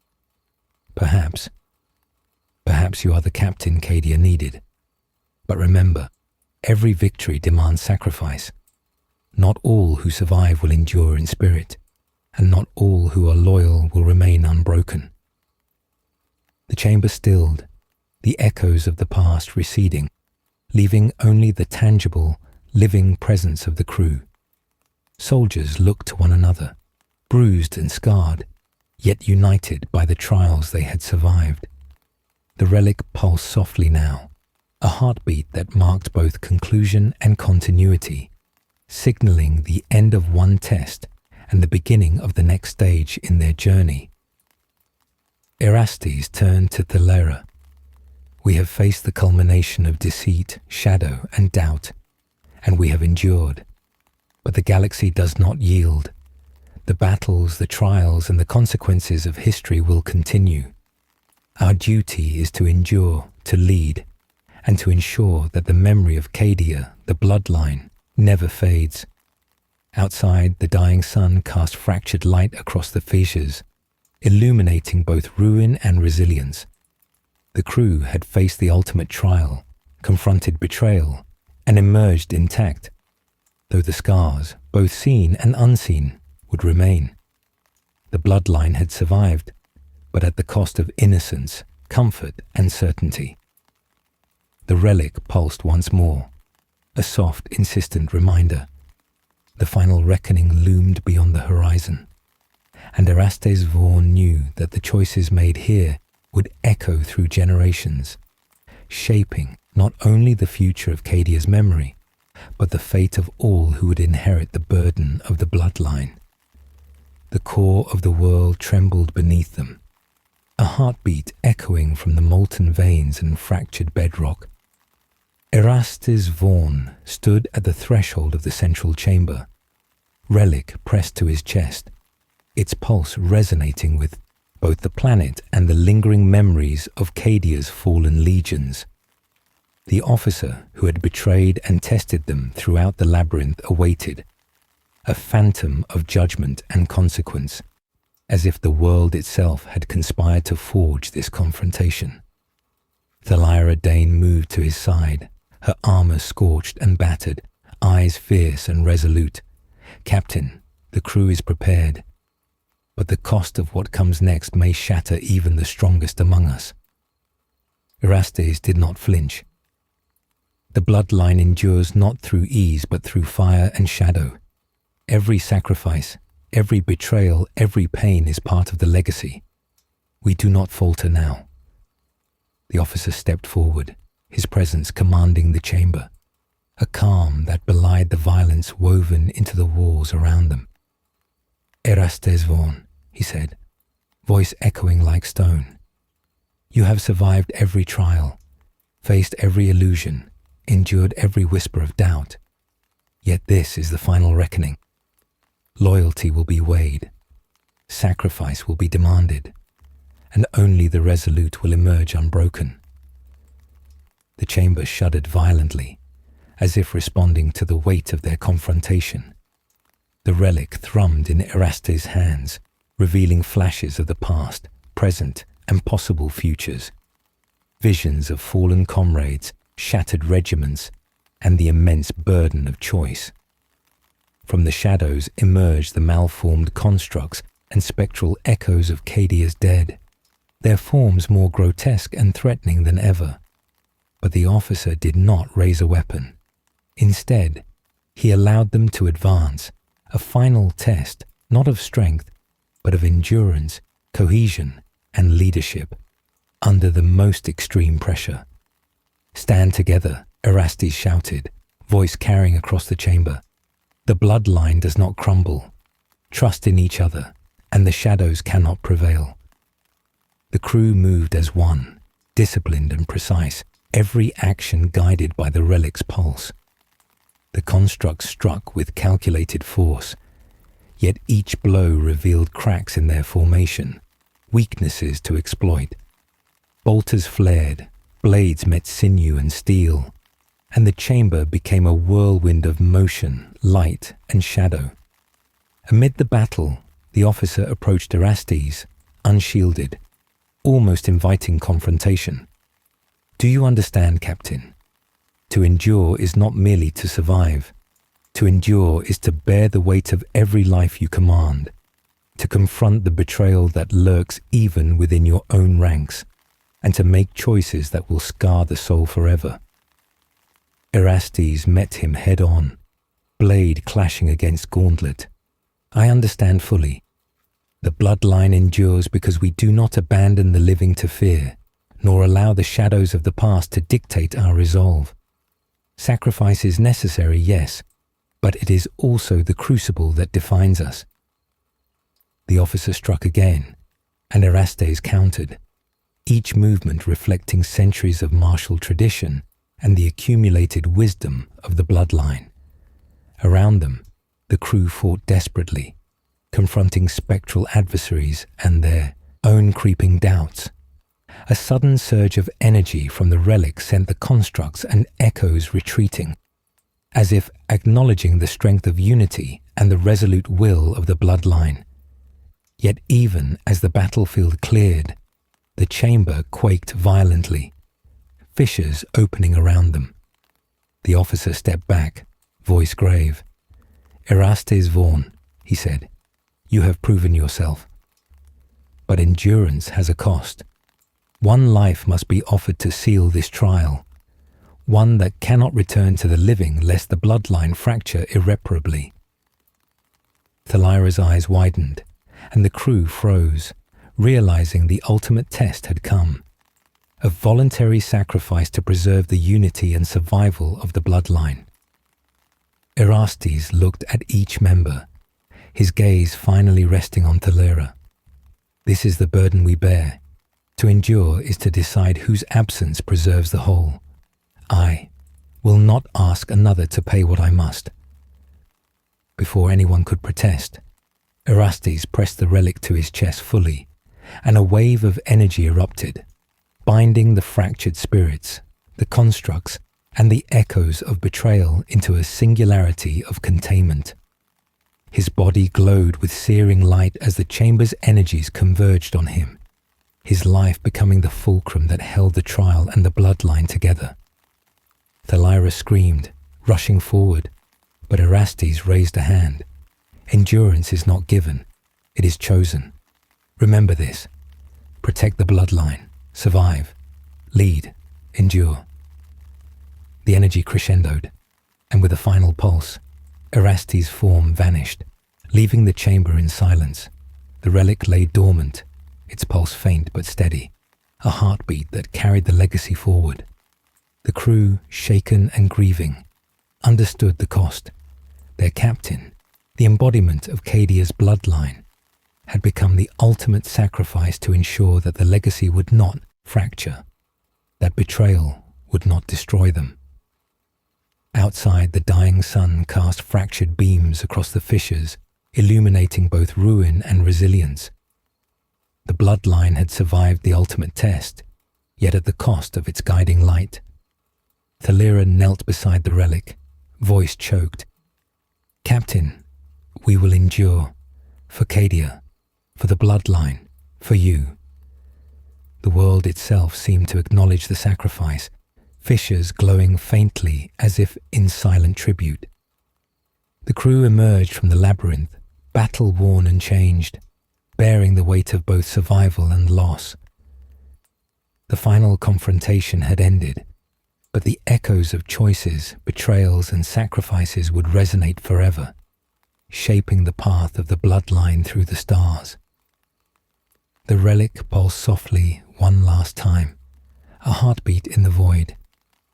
Perhaps you are the captain Cadia needed. But remember, every victory demands sacrifice. Not all who survive will endure in spirit, and not all who are loyal will remain unbroken. The chamber stilled, the echoes of the past receding, leaving only the tangible, living presence of the crew. Soldiers looked to one another, bruised and scarred, yet united by the trials they had survived. The relic pulsed softly now, a heartbeat that marked both conclusion and continuity, signaling the end of one test and the beginning of the next stage in their journey. Erastes turned to Thalira. We have faced the culmination of deceit, shadow, and doubt, and we have endured. But the galaxy does not yield. The battles, the trials, and the consequences of history will continue. Our duty is to endure, to lead, and to ensure that the memory of Cadia, the bloodline, never fades. Outside, the dying sun cast fractured light across the fissures, illuminating both ruin and resilience. The crew had faced the ultimate trial, confronted betrayal, and emerged intact. though the scars, both seen and unseen, would remain. The bloodline had survived, but at the cost of innocence, comfort, and certainty. The relic pulsed once more, a soft, insistent reminder. The final reckoning loomed beyond the horizon, and Erastes Vaughan knew that the choices made here would echo through generations, shaping not only the future of Cadia's memory, but the fate of all who would inherit the burden of the bloodline. The core of the world trembled beneath them, a heartbeat echoing from the molten veins and fractured bedrock. Erastes Vaughan stood at the threshold of the central chamber, relic pressed to his chest, its pulse resonating with both the planet and the lingering memories of Cadia's fallen legions. The officer who had betrayed and tested them throughout the labyrinth awaited, a phantom of judgment and consequence, as if the world itself had conspired to forge this confrontation. Thalyra Dane moved to his side, her armor scorched and battered, eyes fierce and resolute. "Captain, the crew is prepared, but the cost of what comes next may shatter even the strongest among us." Erastes did not flinch. The bloodline endures not through ease but through fire and shadow. Every sacrifice, every betrayal, every pain is part of the legacy. We do not falter now. The officer stepped forward, his presence commanding the chamber, a calm that belied the violence woven into the walls around them. "Erastes Vaughan," he said, voice echoing like stone. "You have survived every trial, faced every illusion, endured every whisper of doubt. Yet this is the final reckoning. Loyalty will be weighed, sacrifice will be demanded, and only the resolute will emerge unbroken." The chamber shuddered violently, as if responding to the weight of their confrontation. The relic thrummed in Erastes' hands, revealing flashes of the past, present, and possible futures. Visions of fallen comrades, shattered regiments, and the immense burden of choice. From the shadows emerged the malformed constructs and spectral echoes of Cadia's dead, their forms more grotesque and threatening than ever. But the officer did not raise a weapon. Instead, he allowed them to advance, a final test, not of strength, but of endurance, cohesion, and leadership, under the most extreme pressure. "Stand together," Erastes shouted, voice carrying across the chamber. "The bloodline does not crumble. Trust in each other, and the shadows cannot prevail." The crew moved as one, disciplined and precise, every action guided by the relic's pulse. The constructs struck with calculated force, yet each blow revealed cracks in their formation, weaknesses to exploit. Bolters flared, blades met sinew and steel, and the chamber became a whirlwind of motion, light, and shadow. Amid the battle, the officer approached Erastes, unshielded, almost inviting confrontation. "Do you understand, Captain? To endure is not merely to survive. To endure is to bear the weight of every life you command, to confront the betrayal that lurks even within your own ranks, and to make choices that will scar the soul forever." Erastes met him head-on, blade clashing against gauntlet. "I understand fully. The bloodline endures because we do not abandon the living to fear, nor allow the shadows of the past to dictate our resolve. Sacrifice is necessary, yes, but it is also the crucible that defines us." The officer struck again, and Erastes countered, each movement reflecting centuries of martial tradition and the accumulated wisdom of the bloodline. Around them, the crew fought desperately, confronting spectral adversaries and their own creeping doubts. A sudden surge of energy from the relic sent the constructs and echoes retreating, as if acknowledging the strength of unity and the resolute will of the bloodline. Yet even as the battlefield cleared, the chamber quaked violently, fissures opening around them. The officer stepped back, voice grave. "Erastes Vaughan," he said, "you have proven yourself. But endurance has a cost. One life must be offered to seal this trial, one that cannot return to the living lest the bloodline fracture irreparably." Thalira's eyes widened, and the crew froze, realizing the ultimate test had come. A voluntary sacrifice to preserve the unity and survival of the bloodline. Erastes looked at each member, his gaze finally resting on Thalira. "This is the burden we bear. To endure is to decide whose absence preserves the whole. I will not ask another to pay what I must." Before anyone could protest, Erastes pressed the relic to his chest fully, and a wave of energy erupted, binding the fractured spirits, the constructs, and the echoes of betrayal into a singularity of containment. His body glowed with searing light as the chamber's energies converged on him, his life becoming the fulcrum that held the trial and the bloodline together. Thalira screamed, rushing forward, but Erastes raised a hand. "Endurance is not given, it is chosen. Remember this. Protect the bloodline, survive, lead, endure." The energy crescendoed, and with a final pulse, Erastes' form vanished, leaving the chamber in silence. The relic lay dormant, its pulse faint but steady, a heartbeat that carried the legacy forward. The crew, shaken and grieving, understood the cost. Their captain, the embodiment of Cadia's bloodline, had become the ultimate sacrifice to ensure that the legacy would not fracture, that betrayal would not destroy them. Outside, the dying sun cast fractured beams across the fissures, illuminating both ruin and resilience. The bloodline had survived the ultimate test, yet at the cost of its guiding light. Thalira knelt beside the relic, voice choked. "Captain, we will endure, for Cadia, for the bloodline, for you." The world itself seemed to acknowledge the sacrifice, fissures glowing faintly as if in silent tribute. The crew emerged from the labyrinth, battle-worn and changed, bearing the weight of both survival and loss. The final confrontation had ended, but the echoes of choices, betrayals, and sacrifices would resonate forever, shaping the path of the bloodline through the stars. The relic pulsed softly one last time, a heartbeat in the void,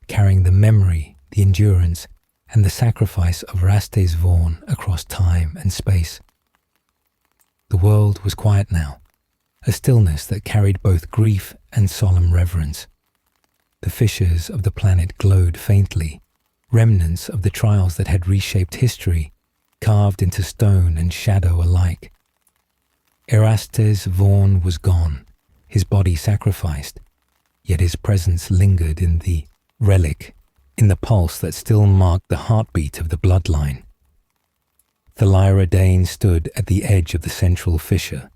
carrying the memory, the endurance, and the sacrifice of Erastes Vaughan across time and space. The world was quiet now, a stillness that carried both grief and solemn reverence. The fissures of the planet glowed faintly, remnants of the trials that had reshaped history, carved into stone and shadow alike. Erastes Vaughan was gone, his body sacrificed, yet his presence lingered in the relic, in the pulse that still marked the heartbeat of the bloodline. Thalira Dane stood at the edge of the central fissure,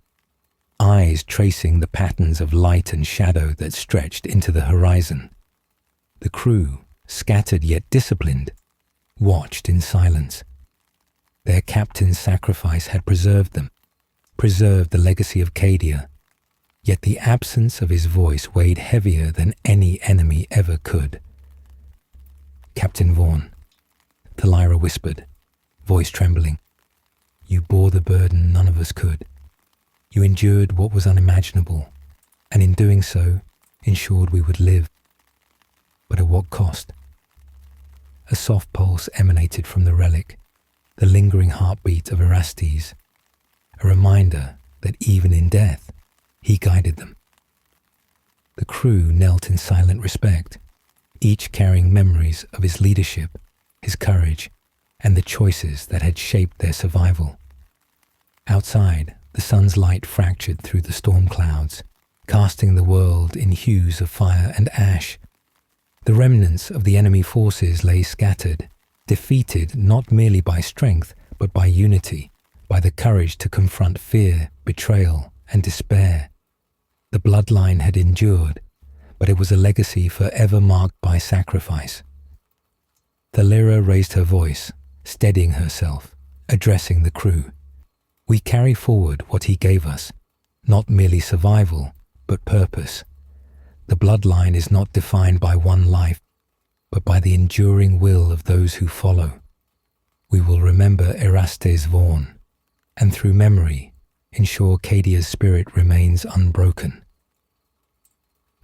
eyes tracing the patterns of light and shadow that stretched into the horizon. The crew, scattered yet disciplined, watched in silence. Their captain's sacrifice had preserved them, preserved the legacy of Cadia, yet the absence of his voice weighed heavier than any enemy ever could. "Captain Vaughan," Thalira whispered, voice trembling, "you bore the burden none of us could. You endured what was unimaginable, and in doing so, ensured we would live. But at what cost?" A soft pulse emanated from the relic, the lingering heartbeat of Erastes, a reminder that even in death, he guided them. The crew knelt in silent respect, each carrying memories of his leadership, his courage, and the choices that had shaped their survival. Outside, the sun's light fractured through the storm clouds, casting the world in hues of fire and ash. The remnants of the enemy forces lay scattered, defeated not merely by strength, but by unity, by the courage to confront fear, betrayal, and despair. The bloodline had endured, but it was a legacy forever marked by sacrifice. Thalira raised her voice, steadying herself, addressing the crew. We carry forward what he gave us, not merely survival, but purpose. The bloodline is not defined by one life, but by the enduring will of those who follow. We will remember Erastes Vaughan, and through memory, ensure Cadia's spirit remains unbroken.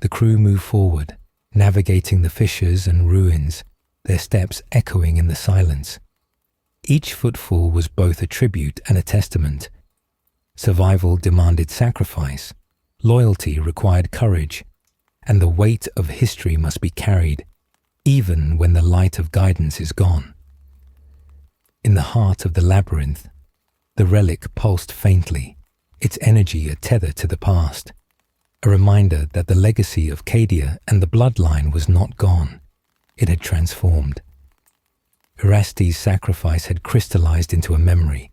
The crew move forward, navigating the fissures and ruins, their steps echoing in the silence. Each footfall was both a tribute and a testament. Survival demanded sacrifice, loyalty required courage, and the weight of history must be carried, even when the light of guidance is gone. In the heart of the labyrinth, the relic pulsed faintly, its energy a tether to the past, a reminder that the legacy of Cadia and the bloodline was not gone, it had transformed. Erastes' sacrifice had crystallized into a memory,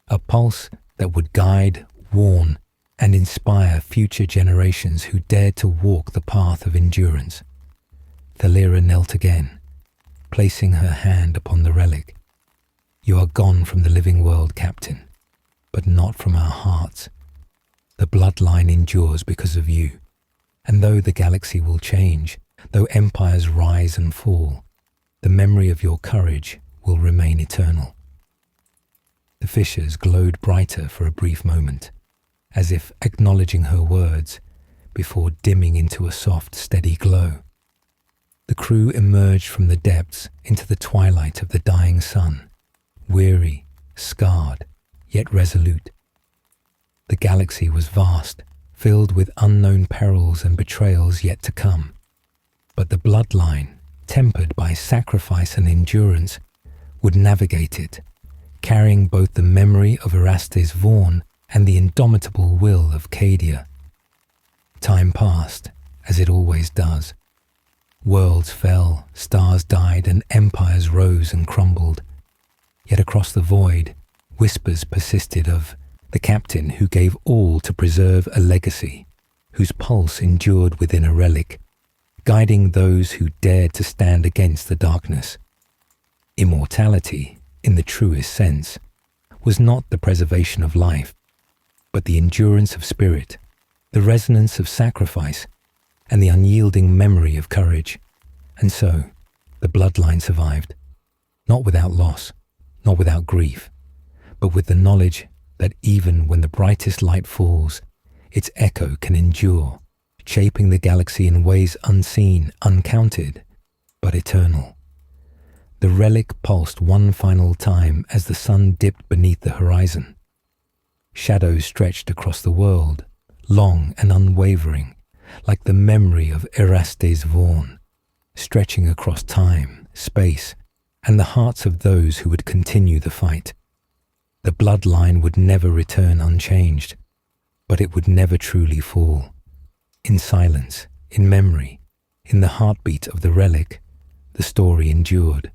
a pulse that would guide, warn, and inspire future generations who dared to walk the path of endurance. Thalira knelt again, placing her hand upon the relic. "You are gone from the living world, Captain, but not from our hearts. The bloodline endures because of you, and though the galaxy will change, though empires rise and fall, the memory of your courage will remain eternal." The fissures glowed brighter for a brief moment, as if acknowledging her words, before dimming into a soft, steady glow. The crew emerged from the depths into the twilight of the dying sun, weary, scarred, yet resolute. The galaxy was vast, filled with unknown perils and betrayals yet to come. But the bloodline, tempered by sacrifice and endurance, would navigate it, carrying both the memory of Erastes Vaughan and the indomitable will of Cadia. Time passed, as it always does. Worlds fell, stars died, and empires rose and crumbled. Yet across the void, whispers persisted of the captain who gave all to preserve a legacy, whose pulse endured within a relic, guiding those who dared to stand against the darkness. Immortality, in the truest sense, was not the preservation of life, but the endurance of spirit, the resonance of sacrifice, and the unyielding memory of courage. And so, the bloodline survived, not without loss, not without grief, but with the knowledge that even when the brightest light falls, its echo can endure, shaping the galaxy in ways unseen, uncounted, but eternal. The relic pulsed one final time as the sun dipped beneath the horizon. Shadows stretched across the world, long and unwavering, like the memory of Erastes Vaughan, stretching across time, space, and the hearts of those who would continue the fight. The bloodline would never return unchanged, but it would never truly fall. In silence, in memory, in the heartbeat of the relic, the story endured.